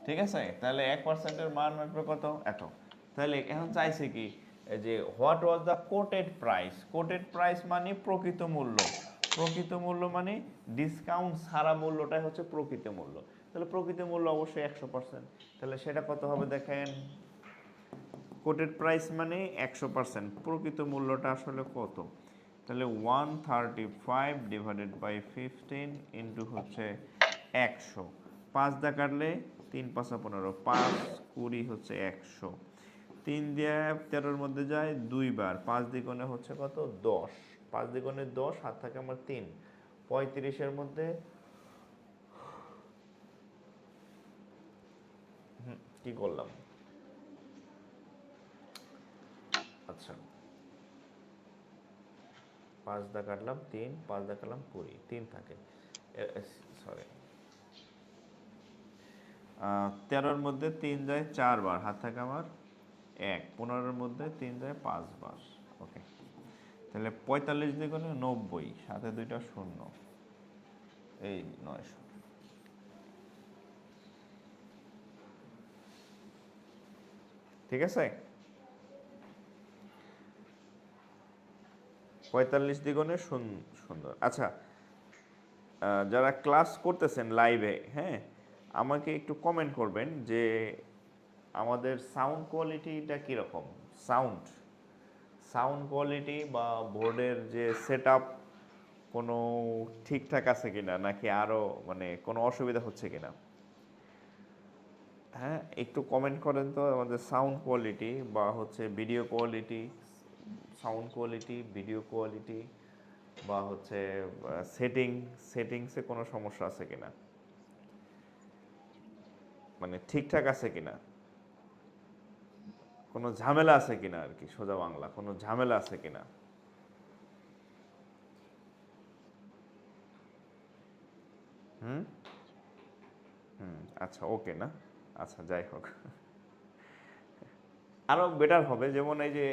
ঠিক আছে। তাহলে 1%-এর মান আসবে কত, এত। তাহলে এখন চাইছে কি যে what was the coated price, coated price মানে প্রকৃত মূল্য, প্রকৃত মূল্য মানে ডিসকাউন্ট ছাড়া মূল্যটাই হচ্ছে প্রকৃত মূল্য। তাহলে প্রকৃত মূল্য অবশ্যই 100%। তাহলে সেটা কত হবে দেখেন, কোটেড প্রাইস মানে 100%, প্রকৃত মূল্যটা আসলে কত, তাহলে 135 ডিভাইডেড বাই 15 ইন্টু হচ্ছে 100, 5 দা কাটলে 3 5 15, 5 20 হচ্ছে 100, 3 দিয়ে 13-র মধ্যে যায় 2 বার, 5 দ্বিগুণে হচ্ছে কত 10, 5 দ্বিগুণে 10, হাত থাকে আমার 3, 35-এর মধ্যে কি করলাম, আচ্ছা 5 দা কাটলাম 3, 5 দা কাটলাম 20, 3 থাকে, সরি 13-র মধ্যে 3 যায় 4 বার, হাত থাকে আমার 1, 15-এর মধ্যে 3 যায় 5 বার, ওকে। তাহলে 45 দ্বিগুণে 90, সাথে দুইটা শূন্য, এই 900, ঠিক আছে। 45 দ্বিগুণে সুন্দর। আচ্ছা, যারা ক্লাস করতেছেন লাইভে, হ্যাঁ, আমাকে একটু কমেন্ট করবেন যে আমাদের সাউন্ড কোয়ালিটিটা কীরকম, সাউন্ড সাউন্ড কোয়ালিটি বা বোর্ডের যে সেট আপ কোনো ঠিকঠাক আছে কিনা, নাকি আরও মানে কোনো অসুবিধা হচ্ছে কিনা, হ্যাঁ একটু কমেন্ট করেন তো। আমাদের সাউন্ড কোয়ালিটি বা হচ্ছে video quality, sound quality, video quality বা হচ্ছে সেটিংসে কোনো সমস্যা আছে কিনা, মানে ঠিকঠাক আছে কিনা, কোনো ঝামেলা আছে কিনা আর কি, সোজা বাংলা কোনো ঝামেলা আছে কিনা। হুম আচ্ছা ওকে না, আচ্ছা যাই হোক, আরও বেটার হবে। যেমন এই যে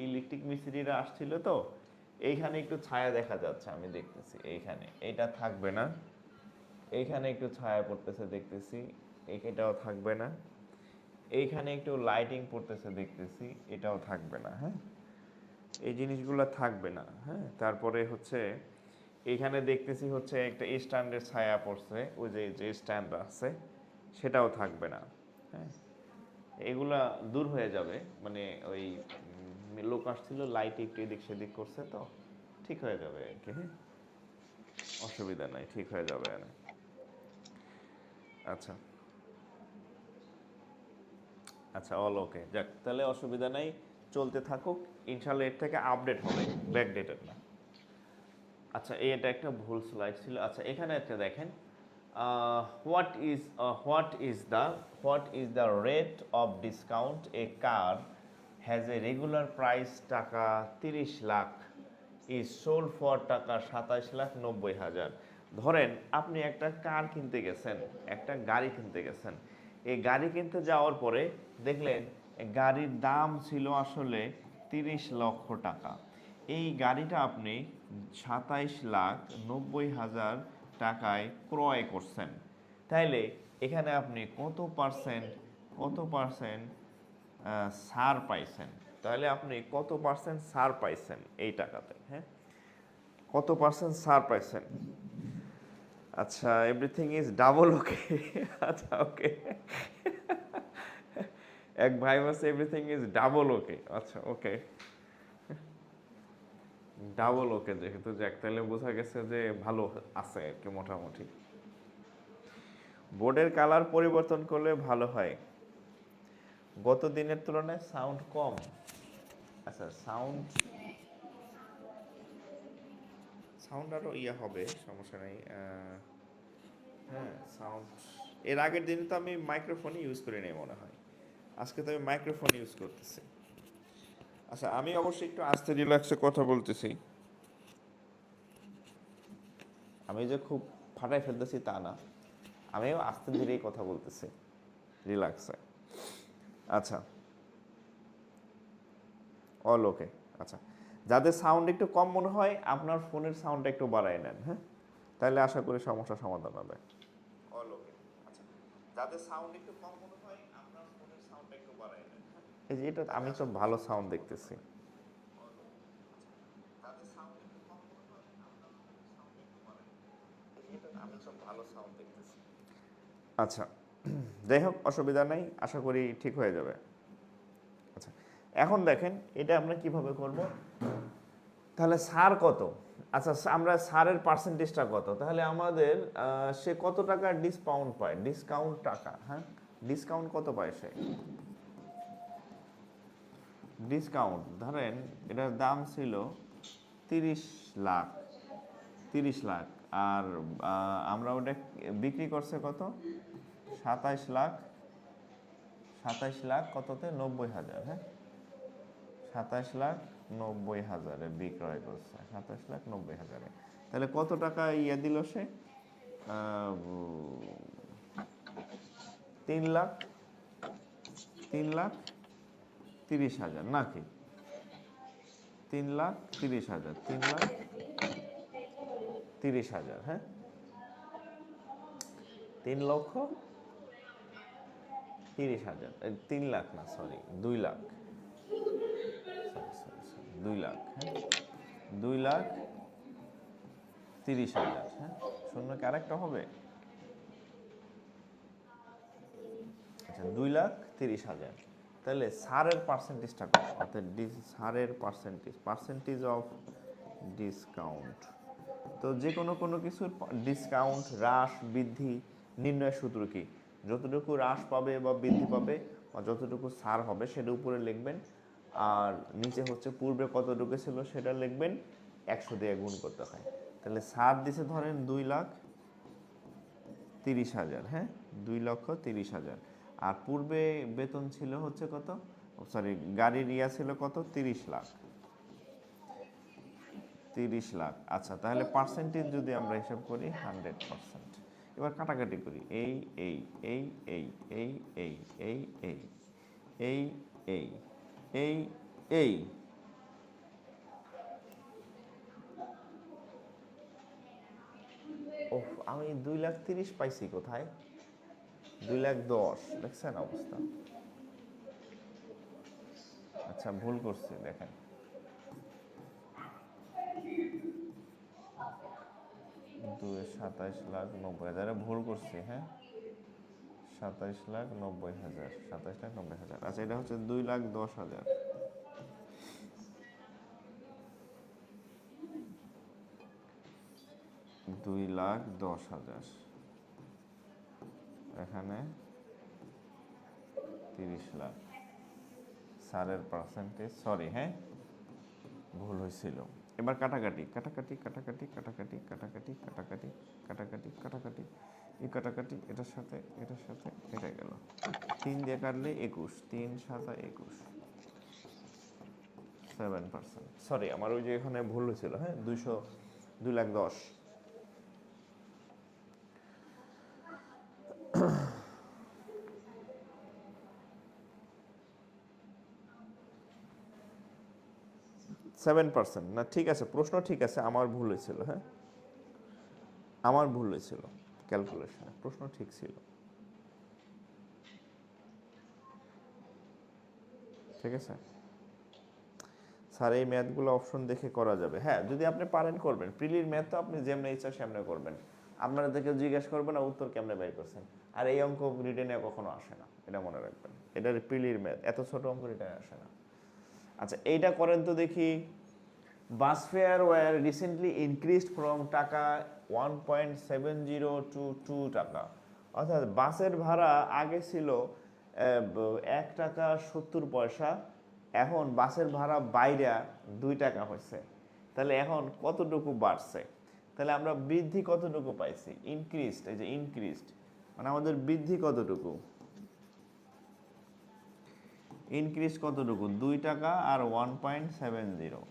ইলেকট্রিক মিস্ত্রিরা আসছিল তো, এইখানে একটু ছায়া দেখা যাচ্ছে, আমি দেখতেছি এইখানে, এইটা থাকবে না, এইখানে একটু ছায়া পড়তেছে দেখতেছি, এটাও থাকবে না, এইখানে একটু লাইটিং পড়তেছে দেখতেছি, এটাও থাকবে না, হ্যাঁ এই জিনিসগুলো থাকবে না, হ্যাঁ। তারপরে হচ্ছে এইখানে দেখতেছি হচ্ছে একটা স্ট্যান্ডের ছায়া পড়ছে, ওই যে স্ট্যান্ড আছে সেটাও থাকবে না, হ্যাঁ এগুলা দূর হয়ে যাবে, মানে ওই লোক আসছিল লাইট একটু এদিক সেদিক করছে তো, ঠিক হয়ে যাবে আর কি, হ্যাঁ অসুবিধা নাই, ঠিক হয়ে যাবে। আচ্ছা আচ্ছা অল ওকে, যাক তাহলে অসুবিধা নাই, চলতে থাকুক, ইনশাল্লাহ এর থেকে আপডেট হবে, ব্যাকডেটেড না। আচ্ছা এটা একটা ভুল স্লাইড ছিল। আচ্ছা এখানে একটা দেখেন, what is the rate of discount A car has a regular price টাকা 30 লাখ ইজ সোল্ড ফর টাকা 27,90,000। ধরেন আপনি একটা কার কিনতে গেছেন, একটা গাড়ি কিনতে গেছেন, এই গাড়ি কিনতে যাওয়ার পরে দেখলেন গাড়ির দাম ছিল আসলে 30 লক্ষ টাকা, এই গাড়িটা আপনি 27,90,000 টাকায় ক্রয় করছেন। তাইলে এখানে আপনি কত পার্সেন্ট ছাড় পাইছেন, তাহলে আপনি কত পার্সেন্ট ছাড় পাইছেন এই টাকাতে, হ্যাঁ কত পার্সেন্ট ছাড় পাইছেন। আচ্ছা এভরিথিং ইজ ডাবল ওকে, আচ্ছা ওকে, এক ভাই বলছে এভরিথিং ইজ ডাবল ওকে, আচ্ছা ওকে, ডাবল ওকে যেহেতু, যাক তাহলে বোঝা গেছে যে ভালো আছে আর কি মোটামুটি। বোর্ডের কালার পরিবর্তন করলে ভালো হয়, গত দিনের তুলনায় সাউন্ড কম। আচ্ছা, সাউন্ড আরও হবে, সমস্যা নেই। হ্যাঁ, সাউন্ড এর আগের দিন তো আমি মাইক্রোফোন ইউজ করি নাই মনে হয়, আজকে তো আমি মাইক্রোফোন ইউজ করতেছি। আচ্ছা, আমি অবশ্যই একটু আস্তে রিল্যাক্সে কথা বলতেছি, আমি যে খুব ফাটাই ফেলতেছি তা না, আমিও আস্তে ধীরেই কথা বলতেছি রিল্যাক্সে। আচ্ছা, অল ওকে। আচ্ছা, যাদের সাউন্ড একটু কম মনে হয় আপনার ফোনের সাউন্ডটা একটু বাড়ায় নেন, হ্যাঁ, তাহলে আশা করি সমস্যার সমাধান হবে। অল ওকে। আচ্ছা, যাদের সাউন্ড একটু কম মনে হয় আপনার ফোনের সাউন্ডটা একটু বাড়ায় নেন, হ্যাঁ। এই যে এটা আমি তো ভালো সাউন্ড দেখতেছি। যাদের সাউন্ড একটু কম মনে হয় আপনার ফোনের সাউন্ডটা একটু বাড়ায় নেন, এই যে এটা আমি তো ভালো সাউন্ড দেখতেছি। আচ্ছা, যাই হোক, অসুবিধা নেই, আশা করি ঠিক হয়ে যাবে। আচ্ছা, এখন দেখেন এটা আমরা কিভাবে করব। তাহলে সার কত? আচ্ছা, আমরা সারের পার্সেন্টেজটা কত, তাহলে আমাদের সে কত টাকা ডিসকাউন্ট পায়, ডিসকাউন্ট টাকা, হ্যাঁ, ডিসকাউন্ট কত পায় সে? ডিসকাউন্ট ধরেন এটার দাম ছিল 30 লাখ, 30 লাখ, আর আমরা ওটা বিক্রি করছে কত, 27 লাখ, 27 লাখ কততে, 90,000, হ্যাঁ, 27,90,000 বিক্রয় করছে, 27,90,000। তাহলে কত টাকা দিল সে? 3 লাখ, 3,30,000 নাকি? 3,30,000, 3,30,000, হ্যাঁ, 3,30,000, 3 লাখ না, সরি, 2 লাখ, 2 লাখ, হ্যাঁ, 2,30,000, হ্যাঁ, শূন্য কি আরেকটা হবে? আচ্ছা, 2,30,000। তাহলে সারের পার্সেন্টেজটা কত, অর্থাৎ সারের পার্সেন্টেজ অফ ডিসকাউন্ট। তো যে কোনো কিছুর ডিসকাউন্ট, হ্রাস, বৃদ্ধি নির্ণয়ের সূত্র কি? যতটুকু হ্রাস পাবে বা বৃদ্ধি পাবে বা যতটুকু ছাড় হবে সেটা উপরে লিখবেন, আর নিচে হচ্ছে পূর্বে কতটুকু ছিল সেটা লিখবেন, 100 দিয়ে গুণ করতে হয়। তাহলে ছাড় দিছে ধরেন 2,30,000, হ্যাঁ, 2,30,000, আর পূর্বে বেতন ছিল হচ্ছে কত, সরি, গাড়ির ছিল কত, 30 লাখ, 30 লাখ। আচ্ছা, তাহলে পার্সেন্টেজ যদি আমরা হিসাব করি 100%, এবার কাটাকাটি করি, এই এই এই এই এই এই এই এই এই এই এই এই ওহ, আমি 2,30,000 পাইছি কোথায়? 2,10,000, দেখছেন অবস্থা? আচ্ছা, ভুল করছি, দেখেন, 27,90,000 ভুল করছি, হ্যাঁ, 27,90,000, 27,90,000। আচ্ছা, এটা হচ্ছে 2,10,000, 2,10,000, এখানে 30 লাখ। সারের পার্সেন্টেজ, সরি, হ্যাঁ, ভুল হয়েছিল। এবার কাটাকাটি কাটাকাটি কাটাকাটি কাটাকাটি কাটাকাটি কাটাকাটি কাটাকাটি কাটাকাটি, এই কাটাকাটি এটার সাথে এটা গেল, 3 দিয়ে কাটলে 21, 3 7 21, 7%। সরি, আমার ওই যে এখানে ভুল হয়েছিল, হ্যাঁ, 2,10,000। 7% না, ঠিক আছে, প্রশ্ন ঠিক আছে, আমার ভুল হয়েছিল, হ্যাঁ, আমার ভুল হয়েছিল ক্যালকুলেশনে, প্রশ্ন ঠিক ছিল, ঠিক আছে স্যার। এই ম্যাথগুলো অপশন দেখে করা যাবে, হ্যাঁ, যদি আপনি পারেন করবেন। প্রিলির ম্যাথ তো আপনি যেমনি ইচ্ছা সেমনি করবেন, আপনাদেরকে জিজ্ঞেস করবেন না উত্তর কেমনে বের করছেন। আর এই অঙ্ক রিটেনে কখনো আসে না, এটা মনে রাখবেন, এটা প্রিলির ম্যাথ, এত ছোট অঙ্ক রিটেনে আসে না। আচ্ছা, এইটা করেন তো দেখি। Bus fare were recently increased from টাকা 1.70 to 2 টাকা অর্থাৎ বাসের ভাড়া আগে ছিল 1 টাকা 70 পয়সা, এখন বাসের ভাড়া বাইরে 2 টাকা হয়েছে। তাহলে এখন কতটুকু বাড়ছে? তাহলে আমরা বৃদ্ধি কতটুকু পাইছি? ইনক্রিজড, এই যে ইনক্রিজড মানে আমাদের বৃদ্ধি কতটুকু? ইনক্রিজ কতটুকু? 2 টাকা আর 1.70।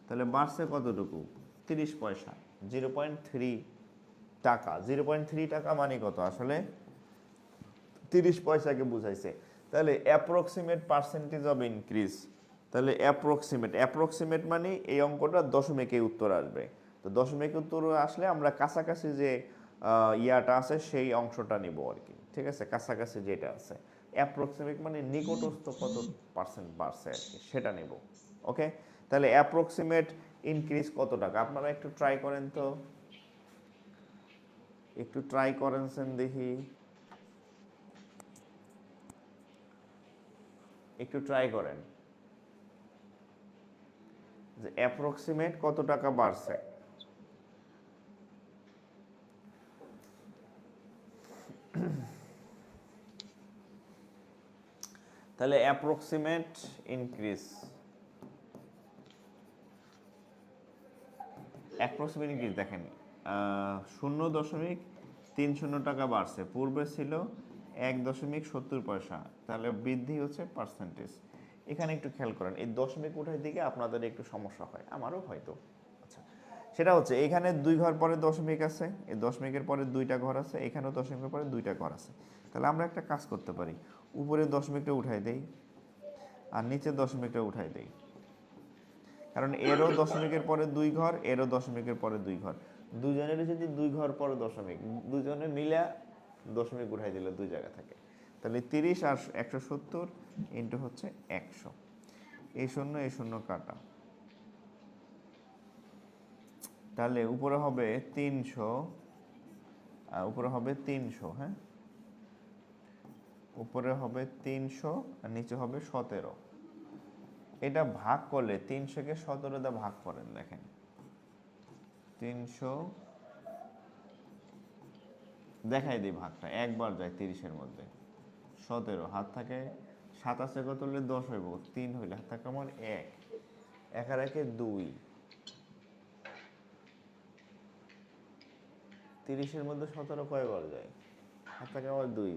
তাহলে বাড়ছে কতটুকু? 30 পয়সা, 0.3 টাকা। 0.3 টাকা মানে কত? আসলে 30 পয়সাকে বুঝাইছে। তাহলে অ্যাপ্রক্সিমেট পার্সেন্টেজ অফ ইনক্রিজ, তাহলে অ্যাপ্রক্সিমেট মানে এই অঙ্কটা দশমিকে উত্তর আসবে। তো দশমিকে উত্তর আসলে আমরা কাছাকাছি যে ইয়াটা আছে সেই অংশটা নিব আর কি, ঠিক আছে? কাছাকাছি যেটা আছে, অ্যাপ্রক্সিমেট মানে নিকটস্থ কত পার্সেন্ট বাড়ছে আর কি, সেটা নেব। ওকে, তাহলে অ্যাপ্রক্সিমেট ইনক্রিজ কত টাকা? আপনারা একটু ট্রাই করেন তো, একটু ট্রাই করেন সেন দেখি, একটু ট্রাই করেন যে অ্যাপ্রক্সিমেট কত টাকা বাড়ছে। তাহলে অ্যাপ্রক্সিমেট ইনক্রিজ, অ্যাপ্রক্সিমেট ইনক্রিজ দেখেন 0.30 টাকা বাড়ছে, পূর্বে ছিল 1.70 পয়সা, তাহলে বৃদ্ধি হচ্ছে পার্সেন্টেজ। এখানে একটু খেয়াল করেন, এই দশমিক উঠার দিকে আপনাদের একটু সমস্যা হয়, আমারও হয়তো। আচ্ছা, সেটা হচ্ছে এখানে 2 ঘর পরে দশমিক আছে, এই দশমিকের পরে 2টা ঘর আছে, এখানেও দশমিকের পরে 2টা ঘর আছে। তাহলে আমরা একটা কাজ করতে পারি, উপরে দশমিকটা উঠাই দেই আর নিচের দশমিকটা উঠাই দেই, কারণ এরও দশমিকের পরে 2 ঘর, এরও দশমিকের পরে 2 ঘর, দুজনের যদি 2 ঘর পরে দশমিক, দুজনে মিলে দশমিক উঠাই দিলে 2 জায়গা থাকে। তাহলে 30 আর 170 ইন্টু হচ্ছে 100, এই শূন্য কাটা, তাহলে উপরে হবে 300, উপরে হবে 300, হ্যাঁ উপরে হবে 300 আর নিচে হবে 17। এটা ভাগ করলে 300-কে 17 দিয়ে ভাগ করেন, দেখেন 300, দেখাই দিই ভাগটা, একবার যায় 30-এর মধ্যে, 17 হাত থাকে 27 কত হলে 10 হইব, 3 হইলে হাত থাকে আমার 1, 1 আর 1 2, 30-এর মধ্যে 17 কয়বার যায়? হাত থাকে আমার 2,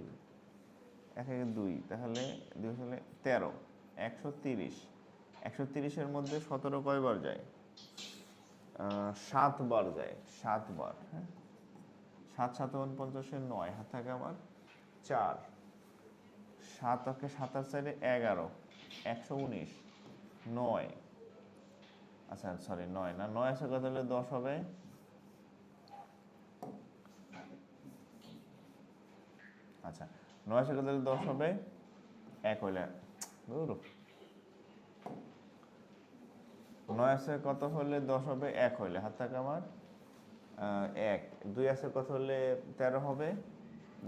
1 1 2, তাহলে 2 হলে 13, 130, 130-এর মধ্যে 17 কয়বার যায়? 7 বার যায়, 7 বার, হ্যাঁ 7 7 49 9, হাত থাকে আমার 4, 7 ওকে 7 আর 4 11, 119, 9, আচ্ছা সরি 9 না, 9 আছে কত হলে 10 হবে? আচ্ছা 9 আছে কত হলে 10 হবে? 1 হইলে দূর, 9 আছে কত হলে 10 হবে? 1 হইলে হাত থাকে আমার 1, 2 আছে কত হলে 13 হবে?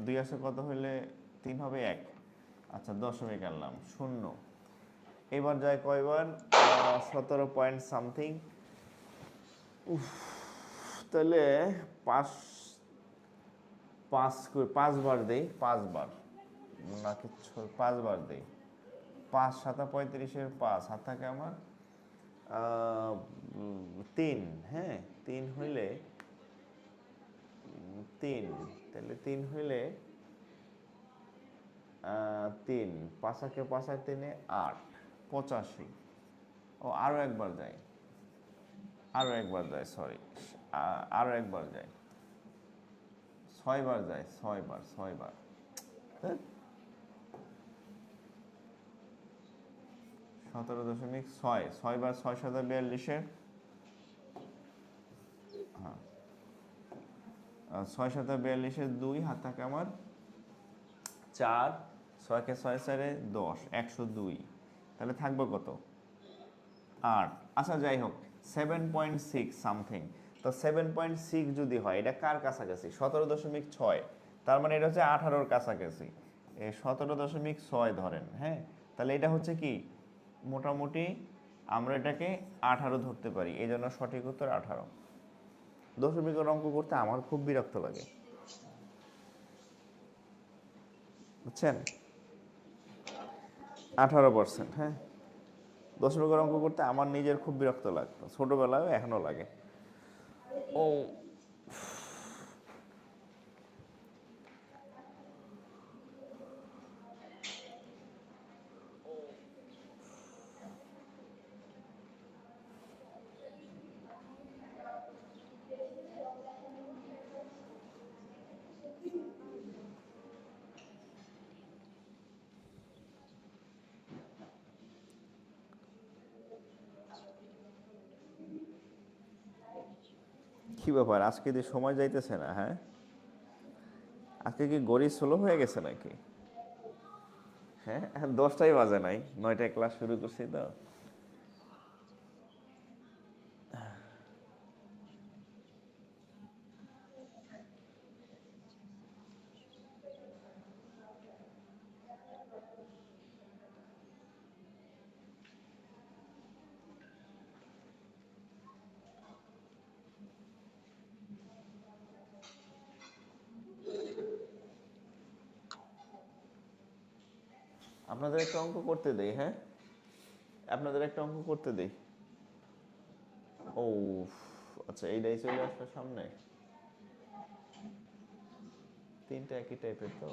2 আছে কত হলে 3 হবে? 1, আচ্ছা দশমিক আনলাম 0, এবার যায় কয়বার? 17 পয়েন্ট সামথিং। তাহলে 5 বার দেই, 5 বার নাকি 5 বার দেই, 5 7 35-এর 5, হাত থাকে আমার 3, হ্যাঁ 3 হইলে 3, তাহলে 3 হইলে 3, 5 একে 5 আর 3-এ 8, 85। ও আরও একবার যায়, আরও একবার যায়, সরি আরও একবার যায়, 6 বার যায়, 6 বার, 6 বার, 17.6, 6 বার 6 7 42-এর, হ্যাঁ 6 7 42-এর 2, হাত থাকে আমার 4, 6 কে 6 4-এ 10, 102, তাহলে থাকবে কত? 8। আচ্ছা যাই হোক 7.6 সামথিং। তো 7.6 যদি হয়, এটা কার কাছাকাছি? 17.6, তার মানে এটা হচ্ছে 18-র কাছাকাছি, 17.6 ধরেন, হ্যাঁ তাহলে এটা হচ্ছে কি মোটামুটি আমরা এটাকে 18 ধরতে পারি, এই জন্য সঠিক উত্তর 18। দশমিকের অঙ্ক করতে আমার খুব বিরক্ত লাগে। বুঝছেন? 18%। হ্যাঁ, দশমিকের অঙ্ক করতে আমার নিজের খুব বিরক্ত লাগতো, ছোটবেলায় এখনো লাগে। ও কি ব্যাপার, আজকে দিয়ে সময় যাইতেছে না? হ্যাঁ, আজকে কি গড়ি স্লো হয়ে গেছে নাকি? হ্যাঁ, এখন 10টাই বাজে নাই, 9টায় ক্লাস শুরু করছি তো। আপনাদের একটা অঙ্ক করতে দেই, হ্যাঁ, আপনাদের একটা অঙ্ক করতে দেই। ও আচ্ছা, এইটাই চলে আসলো সামনে। তিনটা একই টাইপের তো।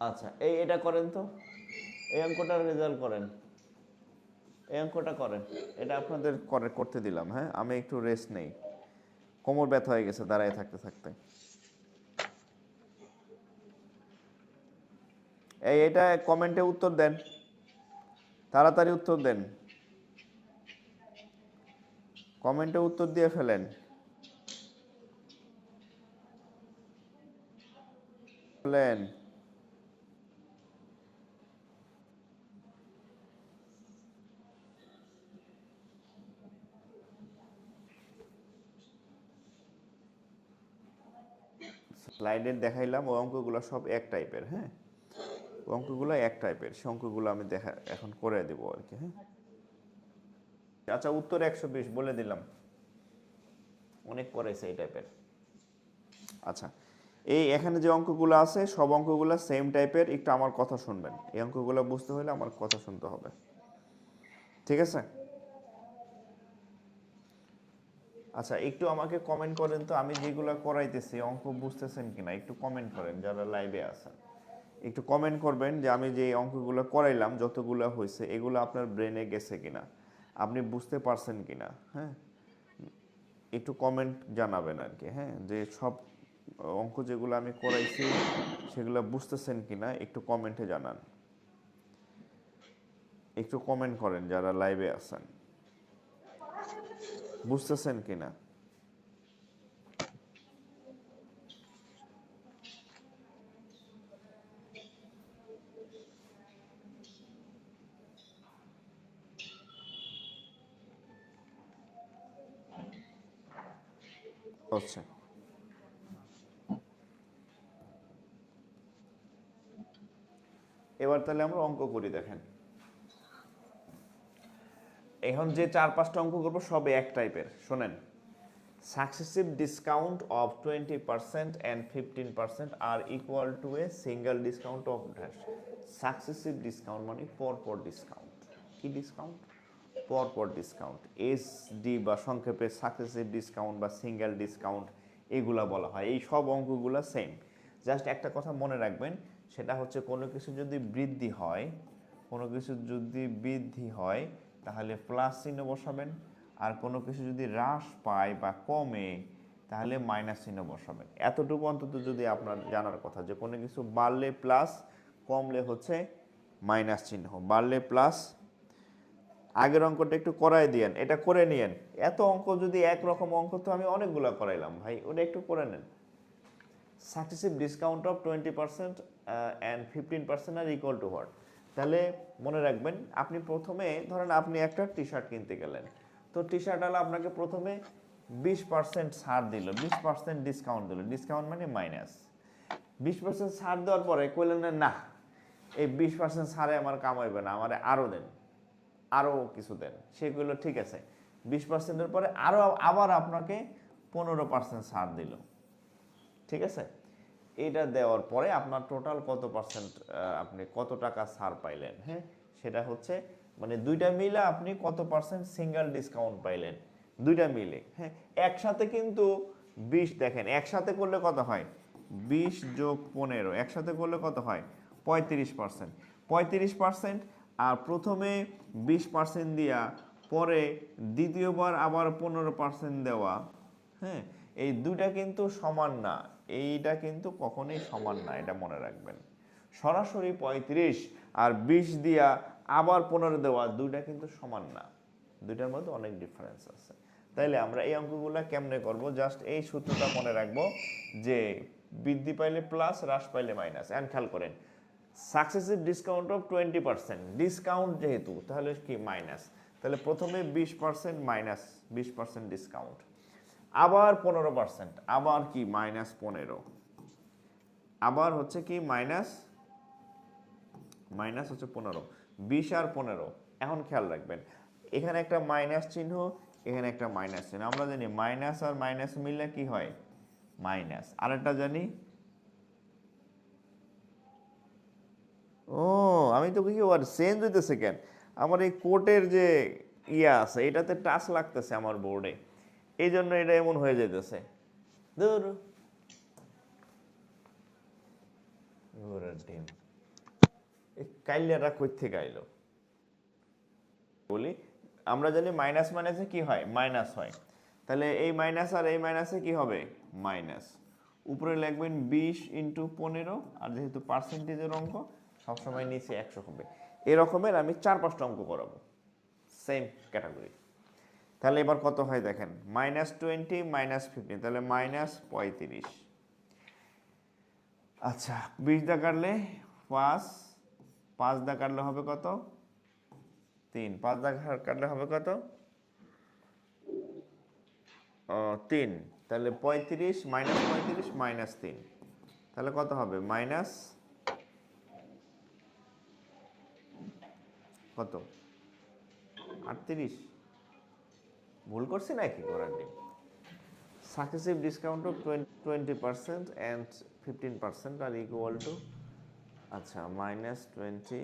আচ্ছা, এটা করেন তো, এই অঙ্কটার রেজাল্ট করেন, এই অঙ্কটা করেন। এটা আপনাদের করতে দিলাম। হ্যাঁ, আমি একটু রেস্ট নেই, কোমর ব্যথা হয়ে গেছে দাঁড়ায় থাকতে থাকতে। এটা কমেন্টে উত্তর দেন, তাড়াতাড়ি উত্তর দেন, কমেন্টে উত্তর দিয়ে ফেলেন। ফেলেন। স্লাইডে দেখাইলাম, ওই অঙ্কগুলো সব এক টাইপের। হ্যাঁ, অঙ্কগুলো এক টাইপের, সে অঙ্কগুলো আমি এখন করে দেবো আর কি। হ্যাঁ, আচ্ছা, উত্তর 120 বলে দিলাম, অনেক করেছে এই টাইপের। আচ্ছা, এখানে যে অঙ্কগুলো আছে সব অঙ্কগুলো সেম টাইপের, একটু আমার কথা শুনবেন। এই অঙ্কগুলো বুঝতে হলে আমার কথা শুনতে হবে, ঠিক আছে? আচ্ছা, একটু আমাকে কমেন্ট করেন তো, আমি যেগুলো করাইতেছি অঙ্ক বুঝতেছেন কিনা, একটু কমেন্ট করেন যারা লাইভে আছেন। একটু কমেন্ট করবেন যে আমি যে অঙ্কগুলো করাইলাম যতগুলো হয়েছে এগুলো আপনার ব্রেনে গেছে কিনা, আপনি বুঝতে পারছেন কিনা। হ্যাঁ, একটু কমেন্ট জানাবেন আর কি। হ্যাঁ, যে সব অঙ্ক যেগুলো আমি করাইছি সেগুলো বুঝতেছেন কিনা একটু কমেন্টে জানান। একটু কমেন্ট করেন যারা লাইভে আছেন, বুঝতেছেন কিনা। আচ্ছা, এবার তাহলে আমরা অঙ্ক করি, দেখেন। এখন যে 4-5টা অঙ্ক করবো সব এক টাইপের, শোনেন। Successive discount of 20% and 15% are equal to a single discount of dash. Successive discount মানে পরপর ডিসকাউন্ট। কি ডিসকাউন্ট? পরপর ডিসকাউন্ট। এসডি বা সংক্ষেপে সাকসেসিভ ডিসকাউন্ট বা সিঙ্গেল ডিসকাউন্ট এগুলা বলা হয়। এই সব অঙ্কগুলো সেম। জাস্ট একটা কথা মনে রাখবেন, সেটা হচ্ছে কোনো কিছু যদি বৃদ্ধি হয়, কোনো কিছু যদি বৃদ্ধি হয় তাহলে প্লাস চিহ্ন বসাবেন, আর কোনো কিছু যদি হ্রাস পায় বা কমে তাহলে মাইনাস চিহ্ন বসাবেন। এতটুকু অন্তত যদি আপনার জানার কথা, যে কোনো কিছু বাড়লে প্লাস, কমলে হচ্ছে মাইনাস চিহ্ন। বাড়লে প্লাস, আগের অঙ্কটা একটু করাই দিয়েন, এটা করে নিয়েন। এত অঙ্ক যদি একরকম অঙ্ক তো আমি অনেকগুলো করাইলাম ভাই, ওটা একটু করে নেন। Successive discount of 20% and 15% are equal to what? তাহলে মনে রাখবেন, আপনি প্রথমে ধরেন আপনি একটা টি শার্ট কিনতে গেলেন, তো টি শার্টওয়ালা আপনাকে প্রথমে 20% ছাড় দিল, 20% ডিসকাউন্ট দিল। ডিসকাউন্ট মানে মাইনাস। 20% ছাড় দেওয়ার পরে কইলেন না, এই 20% ছাড়ে আমার কামাইবে না, আমার আরও দেন, আরও কিছু দেন। সেগুলো ঠিক আছে, 20%-এর পরে আরও আবার আপনাকে 15% ছাড় দিল, ঠিক আছে? এটা দেওয়ার পরে আপনার টোটাল কত পার্সেন্ট, আপনি কত টাকা ছাড় পাইলেন, হ্যাঁ সেটা হচ্ছে মানে দুইটা মিলে আপনি কত পার্সেন্ট সিঙ্গেল ডিসকাউন্ট পাইলেন, দুইটা মিলে। হ্যাঁ একসাথে কিন্তু 20 দেখেন একসাথে করলে কত হয়, 20 যোগ 15 একসাথে করলে কত হয় 35%। 35% আর প্রথমে 20% দিয়া পরে দ্বিতীয়বার আবার 15% দেওয়া, হ্যাঁ এই দুইটা কিন্তু সমান না, এইটা কিন্তু কখনোই সমান না, এটা মনে রাখবেন। সরাসরি 35 আর 20 দিয়া আবার 15 দেওয়া দুইটা কিন্তু সমান না, দুইটার মধ্যে অনেক ডিফারেন্স আছে। তাইলে আমরা এই অঙ্কগুলো কেমনে করব, জাস্ট এই সূত্রটা মনে রাখবো যে বৃদ্ধি পাইলে প্লাস, হ্রাস পাইলে মাইনাস। এন্ড খেয়াল করেন সাকসেসিভ ডিসকাউন্ট অফ 20%, ডিসকাউন্ট যেহেতু তাহলে কি মাইনাস, তাহলে প্রথমে 20% মাইনাস 20% ডিসকাউন্ট, আবার 15%, আবার কি মাইনাস 15, আবার হচ্ছে কি মাইনাস মাইনাস হচ্ছে 15, 20 আর 15। এখন খেয়াল রাখবেন এখানে একটা মাইনাস চিহ্ন, এখানে একটা মাইনাস চিহ্ন, আমরা জানি মাইনাস আর মাইনাস মিললে কি হয় মাইনাস, আরেকটা জানি ও আমি তো কি আর চেঞ্জ হইতেছে কেন, আমার এই কোটের যে ইয়া আছে এটাতে টাচ লাগতেছে আমার বোর্ডে, এই জন্য এটা এমন হয়ে যেতেছে। ধর ঘোড়ার ডিম, এই কাইলেরা কই থেকে আইলো বলি, আমরা জানি মাইনাস মাইনাসে কি হয় মাইনাস হয়, তাহলে এই মাইনাস আর এই মাইনাসে কি হবে মাইনাস, উপরে লিখবেন 20 ইন্টু 15, আর যেহেতু পার্সেন্টেজের অঙ্ক সবসময় নিচে 100 হবে। এরকমের আমি 4-5টা অঙ্ক করাবো সেম ক্যাটাগরি। তাহলে এবার কত হয় দেখেন, -20 -15, তাহলে -35। আচ্ছা 20 দা কাটলে 5, 5 দা কাটলে হবে কত 3, 5 দা কাটলে হবে কত 3, তাহলে 35 -35 -3, তাহলে কত হবে মাইনাস কত 38, ভুল করছি নাকি করার? Successive discount of 20% and 15% are equal to আচ্ছা -20,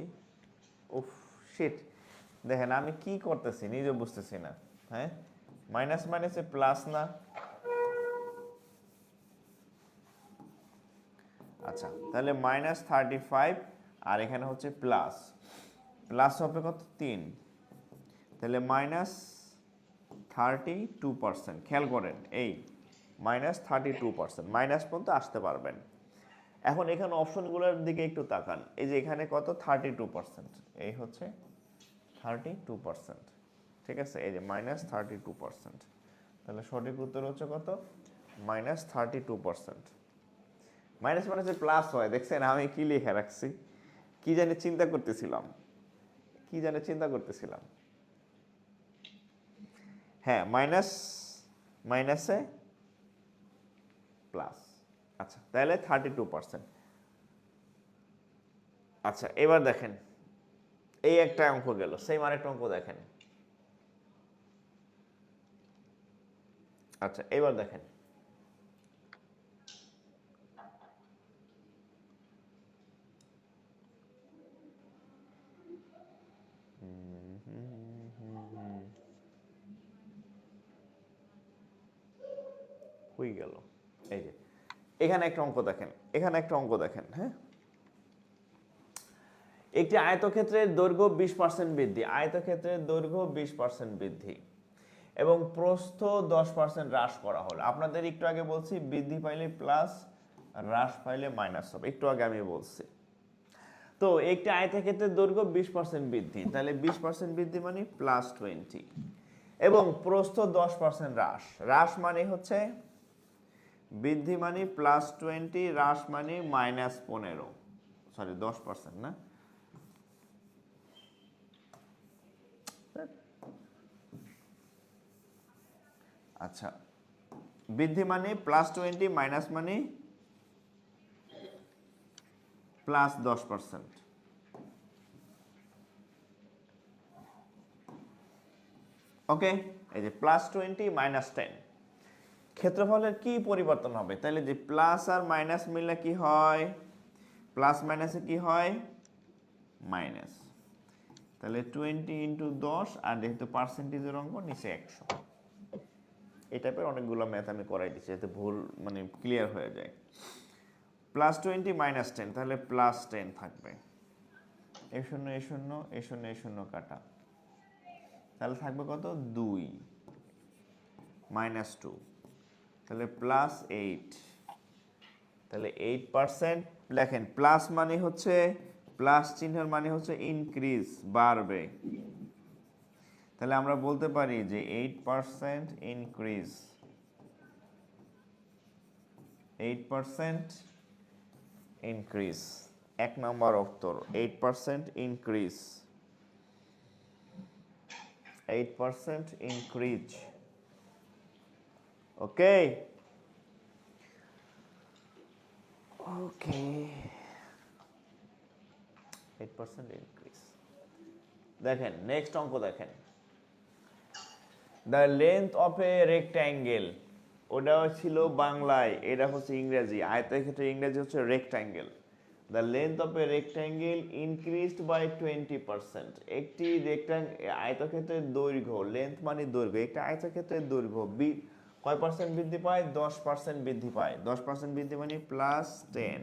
উফ শিট, দেখেন আমি কি করতেছি নিজে বুঝতেছি না, হ্যাঁ মাইনাস মাইনাসে প্লাস না, আচ্ছা তাহলে -35 আর এখানে হচ্ছে প্লাস, প্লাস হবে কত 3, তাহলে -32%। খেয়াল করেন এই -32%, মাইনাস পর্যন্ত আসতে পারবেন। এখন এখানে অপশনগুলোর দিকে একটু তাকান, এই যে এখানে কত 32%, এই হচ্ছে 32%, ঠিক আছে এই যে -32%, তাহলে সঠিক উত্তর হচ্ছে কত -32%। মাইনাস মাইনাসে প্লাস হয়, দেখছেন আমি কি লিখে রাখছি, কি জানি চিন্তা করতেছিলাম, কি জানি চিন্তা করতেছিলাম, হ্যাঁ মাইনাস মাইনাসে প্লাস, আচ্ছা তাহলে 32%। আচ্ছা এবার দেখেন এই একটা অঙ্ক গেল, সেম আরেকটা অঙ্ক দেখেন। আচ্ছা এবার দেখেন হয়ে গেল, এই যে এখানে একটা অঙ্ক দেখেন, এখানে একটা অঙ্ক দেখেন, হ্যাঁ একটি আয়তক্ষেত্রের দৈর্ঘ্য 20% বৃদ্ধি, আয়তক্ষেত্রের দৈর্ঘ্য 20% বৃদ্ধি এবং প্রস্থ 10% হ্রাস করা হলো। আপনাদের একটু আগে বলছি বৃদ্ধি পাইলে প্লাস, হ্রাস পাইলে মাইনাস হবে, একটু আগে আমি বলছি। তো একটি আয়তক্ষেত্রের দৈর্ঘ্য 20% বৃদ্ধি, তাহলে 20% বৃদ্ধি মানে +20, এবং প্রস্থ 10% হ্রাস, হ্রাস মানে হচ্ছে বৃদ্ধি মানে +20, হ্রাস মানে -15, সরি 10% না, আচ্ছা বৃদ্ধি মানে +20, মাইনাস মানে +10%। ওকে এই যে +20 -10, ক্ষেত্রফলের কি পরিবর্তন হবে? তাহলে যে প্লাস আর মাইনাস মিললে কি হয়? প্লাস মাইনাসে কি হয়? মাইনাস। তাহলে 20 ইন্টু 10, আর যেহেতু পার্সেন্টেজের অঙ্ক নিচে 100। এই টাইপের অনেকগুলো ম্যাথ আমি করাই দিচ্ছি যাতে ভুল মানে ক্লিয়ার হয়ে যায়। +20 -10, তাহলে +10 থাকবে। এই শূন্য এই শূন্য এই শূন্য এই শূন্য কাটা, তাহলে থাকবে কত? 2 -2, তাহলে +8। তাহলে 8% লেখেন। প্লাস মানে হচ্ছে, প্লাস চিহ্নের মানে হচ্ছে ইনক্রিজ, বাড়বে। তাহলে আমরা বলতে পারি যে 8% ইনক্রিজ, 8% ইনক্রিজ। 1 নম্বর উত্তর 8% ইনক্রিজ, 8% ইনক্রিজ। ওকে ওকে, 8% ইনক্রিজ। দেখেন নেক্সট অঙ্ক দেখেন। The length of a rectangle, ওটা ছিল বাংলায়, এটা হচ্ছে ইংরেজি। আয়তের ক্ষেত্রে ইংরেজি হচ্ছে rectangle. The length of a rectangle increased by 20%। একটি আয়তক্ষেত্রের দৈর্ঘ্য, লেন্থ মানে দৈর্ঘ্য, একটা আয়তক্ষেত্রের দৈর্ঘ্য কয় পার্সেন্ট বৃদ্ধি পায়? 10% বৃদ্ধি পায়। 10% বৃদ্ধি মানে +10।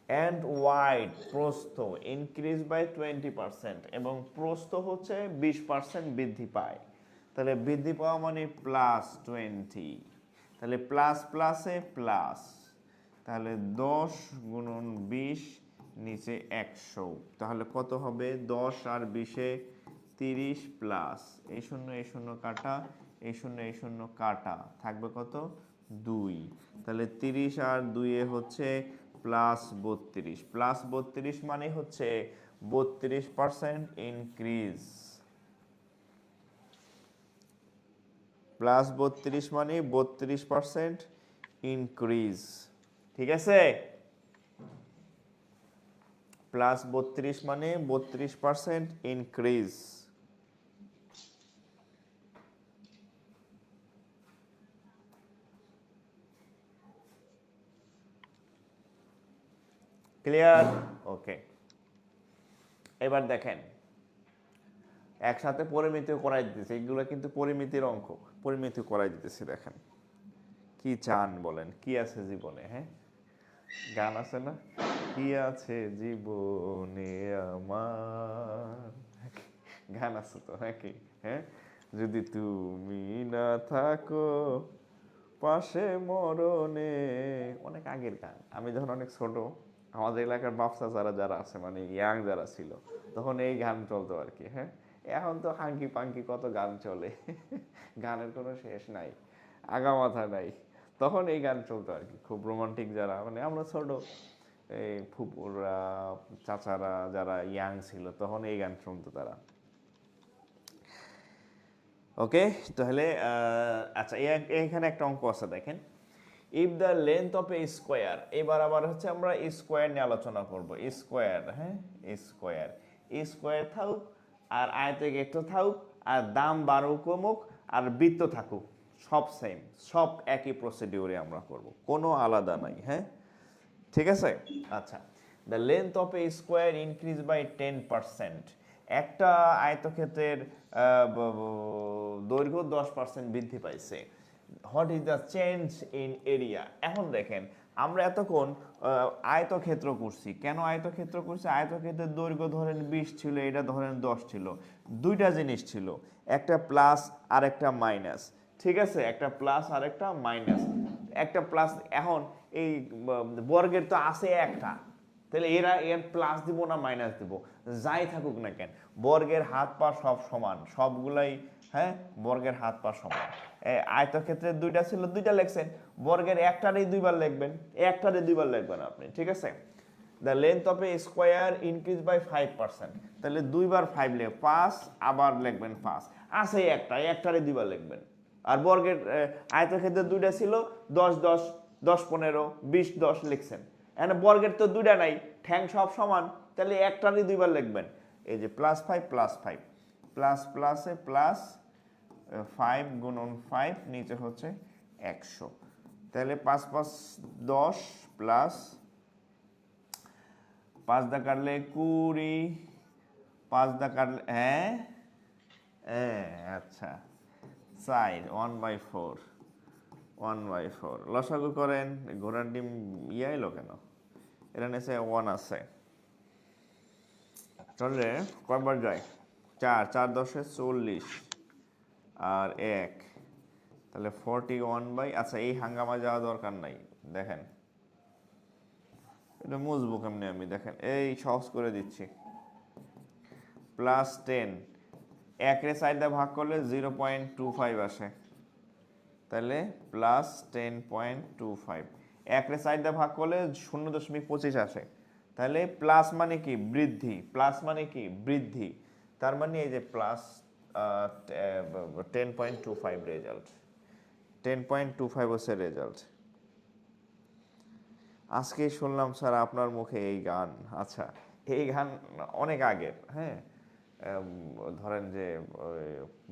অ্যান্ড ওয়াইড, প্রস্থ, ইনক্রিজ বাই 20%, এবং প্রস্থ হচ্ছে 20% বৃদ্ধি পায়। তাহলে বৃদ্ধি পাওয়া মানে +20। তাহলে প্লাস প্লাসে প্লাস, তাহলে 10 গুণন 20 নিচে 100, তাহলে কত হবে? 10 আর 20-এ 30 প্লাস এই শূন্য কাটা, এই শূন্য কাটা, থাকবে কত? 2। তাহলে 30 আর 2-এ হচ্ছে +32। +32 মানে হচ্ছে 32% ইনক্রিজ। +32 মানে 32% ইনক্রিজ। ঠিক আছে? +32 মানে 32% ইনক্রিজ। ক্লিয়ার? ওকে, এবার দেখেন একসাথে পরিমিতি করাই দিতেছি, এগুলো কিন্তু পরিমিতির অঙ্ক, পরিমিতি করাই দিতেছি। দেখেন কি চান বলেন, কি আছে জীবনে? হ্যাঁ, গান আছে না, কি আছে জীবনে আমার, গান আছে তো নাকি? হ্যাঁ, যদি তুমি না থাকো পাশে মরণে, অনেক আগের গান। আমি যখন অনেক ছোট, আমাদের এলাকার বাচ্চা যারা আছে মানে ইয়াং যারা ছিল, তখন এই গান চলতো আর কি। হ্যাঁ, এখন তো হাঙ্কি পাঙ্কি কত গান চলে, গানের কোনো শেষ নাই, আগামাথা নাই। তখন এই গান চলতো আর কি, খুব রোমান্টিক যারা, মানে আমরা ছোট, এই ফুপুরা চাচারা যারা ইয়াং ছিল তখন এই গান শুনতো তারা। ওকে, তাহলে আচ্ছা এখানে একটা অঙ্ক আছে দেখেন। If the length of a square, এবার আবার হচ্ছে আমরা স্কোয়ার নিয়ে আলোচনা করব। স্কোয়ার, হ্যাঁ, স্কোয়ার, স্কোয়ার থাকুক আর আয়তক্ষেত্র থাকুক আর দাম বাড়ুক কমুক আর বৃত্ত থাকুক, সব সেম, সব একই প্রসিডিউরে আমরা করব, কোনো আলাদা নাই। হ্যাঁ, ঠিক আছে? আচ্ছা, দ্য length of a square increase by 10%। একটা আয়তক্ষেত্রের দৈর্ঘ্য 10% বৃদ্ধি পাইছে। What is the change in area? এখন দেখেন আমরা এতক্ষণ আয়তক্ষেত্র করছি। কেন আয়তক্ষেত্র করছি? আয়তক্ষেত্রের দৈর্ঘ্য ধরেন 20 ছিল, এটা ধরেন 10 ছিল। দুইটা জিনিস ছিল, একটা প্লাস আর একটা মাইনাস। ঠিক আছে, একটা প্লাস আর একটা মাইনাস। একটা প্লাস, এখন এই বর্গের তো আছে একটা, তাহলে এর প্লাস দিব না মাইনাস দিব, যাই থাকুক না কেন, বর্গের হাত পা সব সমান, সবগুলাই, হ্যাঁ, বর্গের হাত পা সমান। আয়তক্ষেত্রের দুইটা ছিল, দুইটা লিখছেন, বর্গের একটারই দুইবার লিখবেন, একটারই দুইবার লিখবেন আপনি। ঠিক আছে? The length of a square increase by 5%, তাহলে দুইবার 5 লিখবেন, 5 আবার লিখবেন 5, আছে একটারই দুইবার লিখবেন। আর বর্গের আয়তক্ষেত্রের দুইটা ছিল, 10 10 10 15 20 10 লিখছেন। এখানে বর্গের তো দুইটা নাই, ঠ্যাং সব সমান, তাহলে একটারই দুইবার লিখবেন। এই যে +5 +5, প্লাস প্লাসে প্লাস 5 গুণন 5 নিচে হচ্ছে 100। তাহলে 5 5 10 প্লাস 5 দা কাটলে 20, 5 দা কাটলে হ্যাঁ হ্যাঁ আচ্ছা 4 1/4 1/4 লসাগু করেন। ঘোড়ার ডিম ইয়া এলো কেন? এটা নিচে 1 আছে। তাহলে কয়বার যায়? 4 4 10 40 আর 1, তাহলে 41 বাই, আচ্ছা এই হাঙ্গামা যাওয়া দরকার নাই। দেখেন এটা মুছবো কেমনে আমি, দেখেন এই সহজ করে দিচ্ছি। প্লাস 10 1 রে 4 দিয়ে ভাগ করলে 0.25 আসে, তাহলে প্লাস 10.25। 1 রে 4 দিয়ে ভাগ করলে 0.25 আসে, তাহলে প্লাস মানে কি বৃদ্ধি, প্লাস মানে কি বৃদ্ধি। তার মানে এই যে প্লাস 10.25 রেজাল্ট, 10.25 হচ্ছে রেজাল্ট। আজকে শুনলাম স্যার আপনার মুখে এই গান। আচ্ছা এই গান অনেক আগের, হ্যাঁ ধরেন যে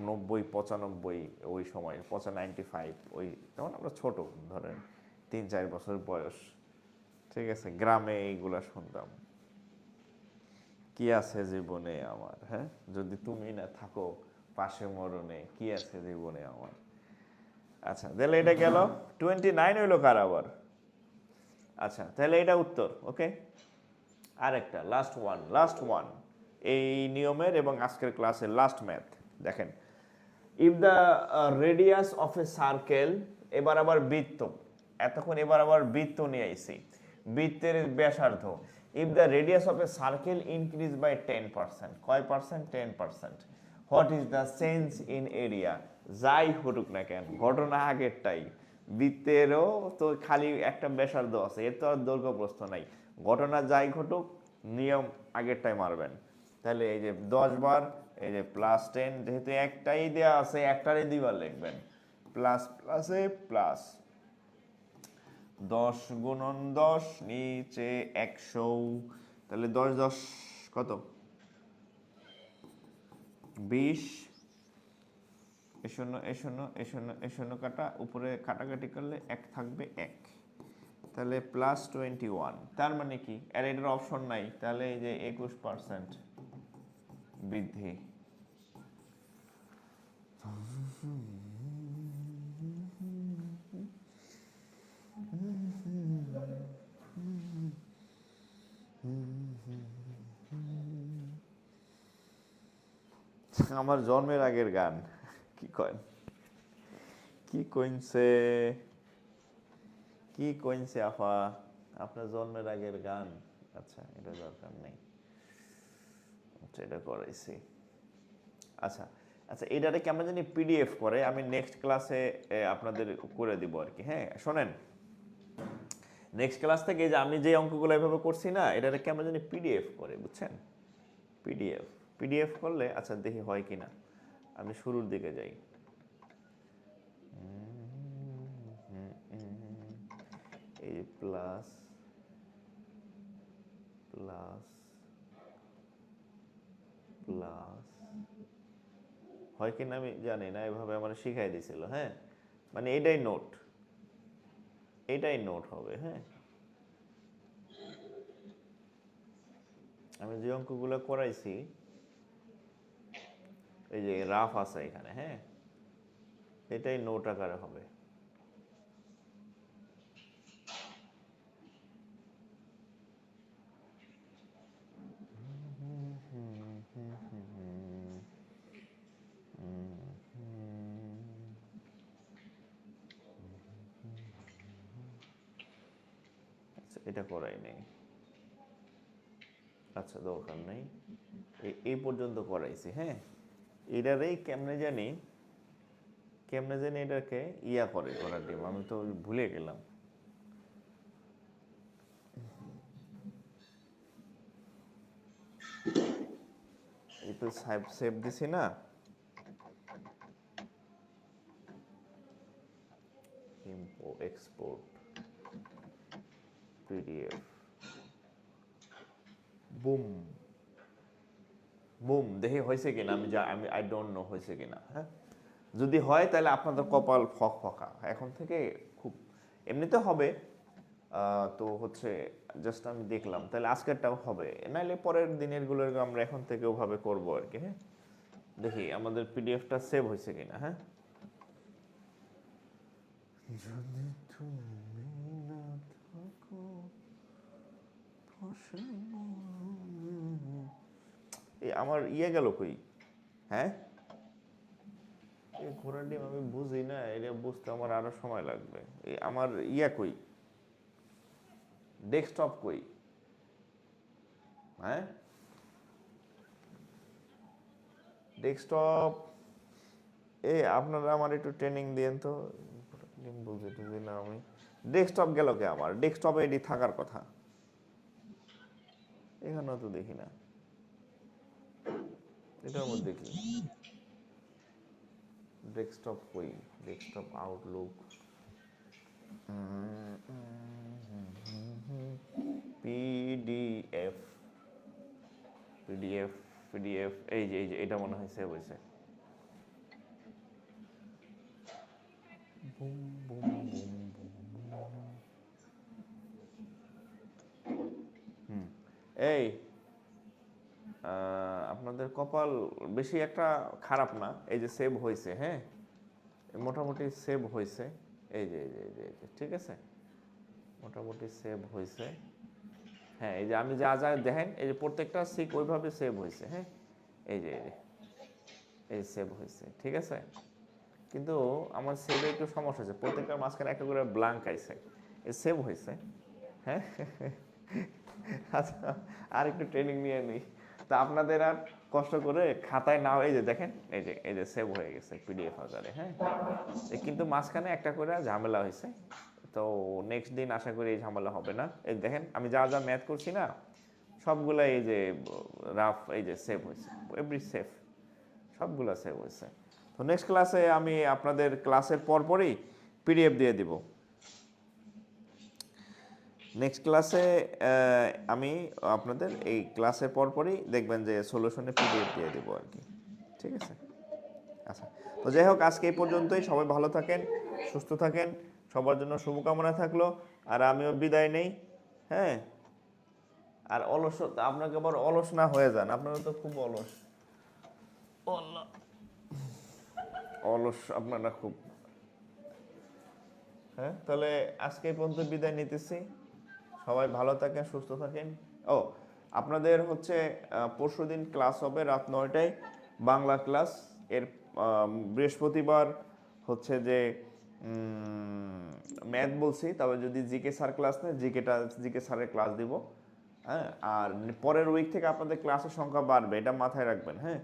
90 95 ওই সময় 95 ওই, তখন আমরা ছোট, ধরেন 3 4 বছর বয়স, ঠিক আছে, গ্রামে এইগুলা শুনতাম। কি আছে জীবনে আমার, হ্যাঁ যদি তুমি না থাকো পাশে মরণে, কি আছে জীবনে আমার। আচ্ছা তাহলে এটা গেল 29 হইলো কার আবার। আচ্ছা তাহলে এটা উত্তর। ওকে, আরেকটা লাস্ট ওয়ান এই নিয়মের এবং আজকের ক্লাসের লাস্ট ম্যাথ। দেখেন, if the radius of a circle, এবার আবার বৃত্ত, এতক্ষণ এবার আবার বৃত্ত নিয়ে আইছি, বৃত্তের ব্যাসার্ধ। If the radius of a circle increase by 10%, কয় percent? 10%। What is the change in area? যাই ঘটুক না কেন, ঘটনা আগেরটাই, বৃত্তেরও তো খালি একটা ব্যাসার্ধ আছে, এর তো আর দৈর্ঘ্য প্রস্থ নাই। ঘটনা যাই ঘটুক নিয়ম আগেরটাই মারবেন। তাহলে এই যে 10 বার, এই যে প্লাস 10, যেহেতু একটাই দেওয়া আছে একটারই 2বার লিখবেন, প্লাস প্লাসে প্লাস 10 গুণন 10 নিচে 100, তাহলে 10 10 কত? 20, এ শূন্য এ শূন্য এ শূন্য এ শূন্য কাটা, উপরে কাটাকাটি করলে 1 থাকবে 1, তাহলে প্লাস 21। তার মানে কি, আর এটার অপশন নাই, তাহলে এই যে 21% বৃদ্ধি। আমার জন্মের আগের গান। কি কয়, কি কইছে, কি কইছে আফা, আপনার জন্মের আগের গান। আচ্ছা এটা দরকার নেই, আচ্ছা এটা করাইছি। আচ্ছা আচ্ছা এটাকে কেমন জানি পিডিএফ করে, আমি নেক্সট ক্লাসে আপনাদের করে দিব আর কি। হ্যাঁ শোনেন, নেক্সট ক্লাস থেকে যে আমি যে অঙ্কগুলো এভাবে করছি না, এটাকে কেমন জানি পিডিএফ করে, বুঝছেন? পিডিএফ, পিডিএফ করলে আচ্ছা দেখি হয় কি না। আমি শুরুর দিকে যাই, এই প্লাস প্লাস প্লাস, হয় কিনা আমি জানি না, এভাবে আমার শিখাই দিছিল। হ্যাঁ মানে এটাই নোট, এটাই নোট হবে। হ্যাঁ আমি যে অঙ্কগুলো করাইছি এই যে রাফ আছে এখানে, হ্যাঁ এটাই নোট আকারে হবে। আচ্ছা এটা করাই নেই, আচ্ছা দরকার নেই, এই পর্যন্ত করাইছি। হ্যাঁ এটারেই কেমনে জানি, কেমনে জানি এটাকে ইয়া করে করার টিম, আমি তো ভুলে গেলাম। এই তো সেভ দিছি না, এক্সপোর্ট পিডিএফ, বুম বুম, দেখি হয়েছে কিনা, আমি আই ডোন্ট নো হয়েছে কিনা। হ্যাঁ যদি হয় তাহলে আপনাদের কপাল ফক ফকা এখন থেকে খুব এমনিতে হবে। তো হচ্ছে জাস্ট আমি দেখলাম তাহলে আজকেরটাও হবে, নাহলে পরের দিনেরগুলো আমরা এখন থেকে ওভাবে করবো আর কি। হ্যাঁ, দেখি আমাদের পিডিএফটা সেভ হয়েছে কিনা। হ্যাঁ, যদি তুমি না থাকো এই আমার ইয়ে গেল কই? হ্যাঁ, এই ঘোড়ার ডিম আমি বুঝি না, এটা বুঝতে আমার আরো সময় লাগবে। এই আমার ইয়া কই, ডেস্কটপ কই? হ্যাঁ, ডেস্কটপ আপনারা আমার একটু ট্রেনিং দিয়েন তো, বুঝি টুঝি না আমি। ডেস্কটপ গেল কে আমার? ডেস্কটপে এটি থাকার কথা, এখানেও তো দেখি না। এটার মধ্যে কি ডেস্কটপ কই? Desktop Outlook PDF PDF PDF এই যে এটা মনে হয় সেভ হয়েছে। এই আপনাদের কপাল বেশি একটা খারাপ না, এই যে সেভ হয়েছে। হ্যাঁ, মোটামুটি সেভ হয়েছে। এই যে ঠিক আছে, মোটামুটি সেভ হয়েছে। হ্যাঁ, এই যে আমি যা যা দেখেন, এই যে প্রত্যেকটা সিক ওইভাবে সেভ হয়েছে। হ্যাঁ, এই সেভ হয়েছে, ঠিক আছে। কিন্তু আমার সেভে একটু সমস্যা আছে, প্রত্যেকটার মাঝখানে একটা করে ব্ল্যাঙ্ক আইছে। এই সেভ হয়েছে। হ্যাঁ, আচ্ছা, আর একটু ট্রেনিং নিয়ে নিই তা আপনাদের আর কষ্ট করে খাতায় নাও। এই যে দেখেন, এই যে সেভ হয়ে গেছে পিডিএফ আকারে। হ্যাঁ, কিন্তু মাঝখানে একটা করে ঝামেলা হয়েছে, তো নেক্সট দিন আশা করি এই ঝামেলা হবে না। এই দেখেন আমি যা যা ম্যাথ করছি না সবগুলা এই যে রাফ এই যে সেভ হয়েছে, এভরি সেভ সবগুলা সেভ হয়েছে। তো নেক্সট ক্লাসে আমি আপনাদের ক্লাসের পরপরই পিডিএফ দিয়ে দিব। নেক্সট ক্লাসে আমি আপনাদের এই ক্লাসের পরপরই দেখবেন যে সলিউশনে পিডিএফ দিয়ে দেবো আর কি, ঠিক আছে। আচ্ছা, তো যাই হোক আজকে এই পর্যন্তই। সবাই ভালো থাকেন, সুস্থ থাকেন, সবার জন্য শুভকামনা থাকলো। আর আমিও বিদায় নেই। হ্যাঁ, আর অলস আপনাকে আবার অলস না হয়ে যান, আপনারা তো খুব অলস। অলস আপনারা খুব। হ্যাঁ, তাহলে আজকে এই পর্যন্ত বিদায় নিতেছি। সবাই ভালো থাকেন, সুস্থ থাকেন। ও, আপনাদের হচ্ছে পরশুদিন ক্লাস হবে রাত 9টায়, বাংলা ক্লাস। এর বৃহস্পতিবার হচ্ছে যে ম্যাথ বলছি, তবে যদি জিকে স্যার ক্লাস নেয় জিকে স্যারের ক্লাস দিব। হ্যাঁ, আর পরের উইক থেকে আপনাদের ক্লাসের সংখ্যা বাড়বে, এটা মাথায় রাখবেন। হ্যাঁ,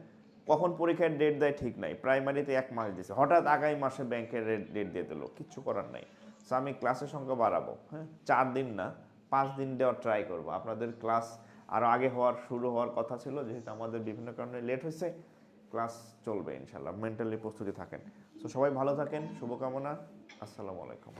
কখন পরীক্ষার ডেট দেয় ঠিক নাই, প্রাইমারিতে 1 মাস দিয়েছে, হঠাৎ আগামী মাসে ব্যাংকের ডেট দিয়ে দিল, কিচ্ছু করার নাই। সো আমি ক্লাসের সংখ্যা বাড়াবো। হ্যাঁ, 4 দিন না 5 দিন দেওয়ার ট্রাই করবো। আপনাদের ক্লাস আরও আগে শুরু হওয়ার কথা ছিল, যেহেতু আমাদের বিভিন্ন কারণে লেট হয়েছে। ক্লাস চলবে ইনশাল্লাহ, মেন্টালি প্রস্তুতি থাকেন। সো সবাই ভালো থাকেন, শুভকামনা। আসসালামু আলাইকুম।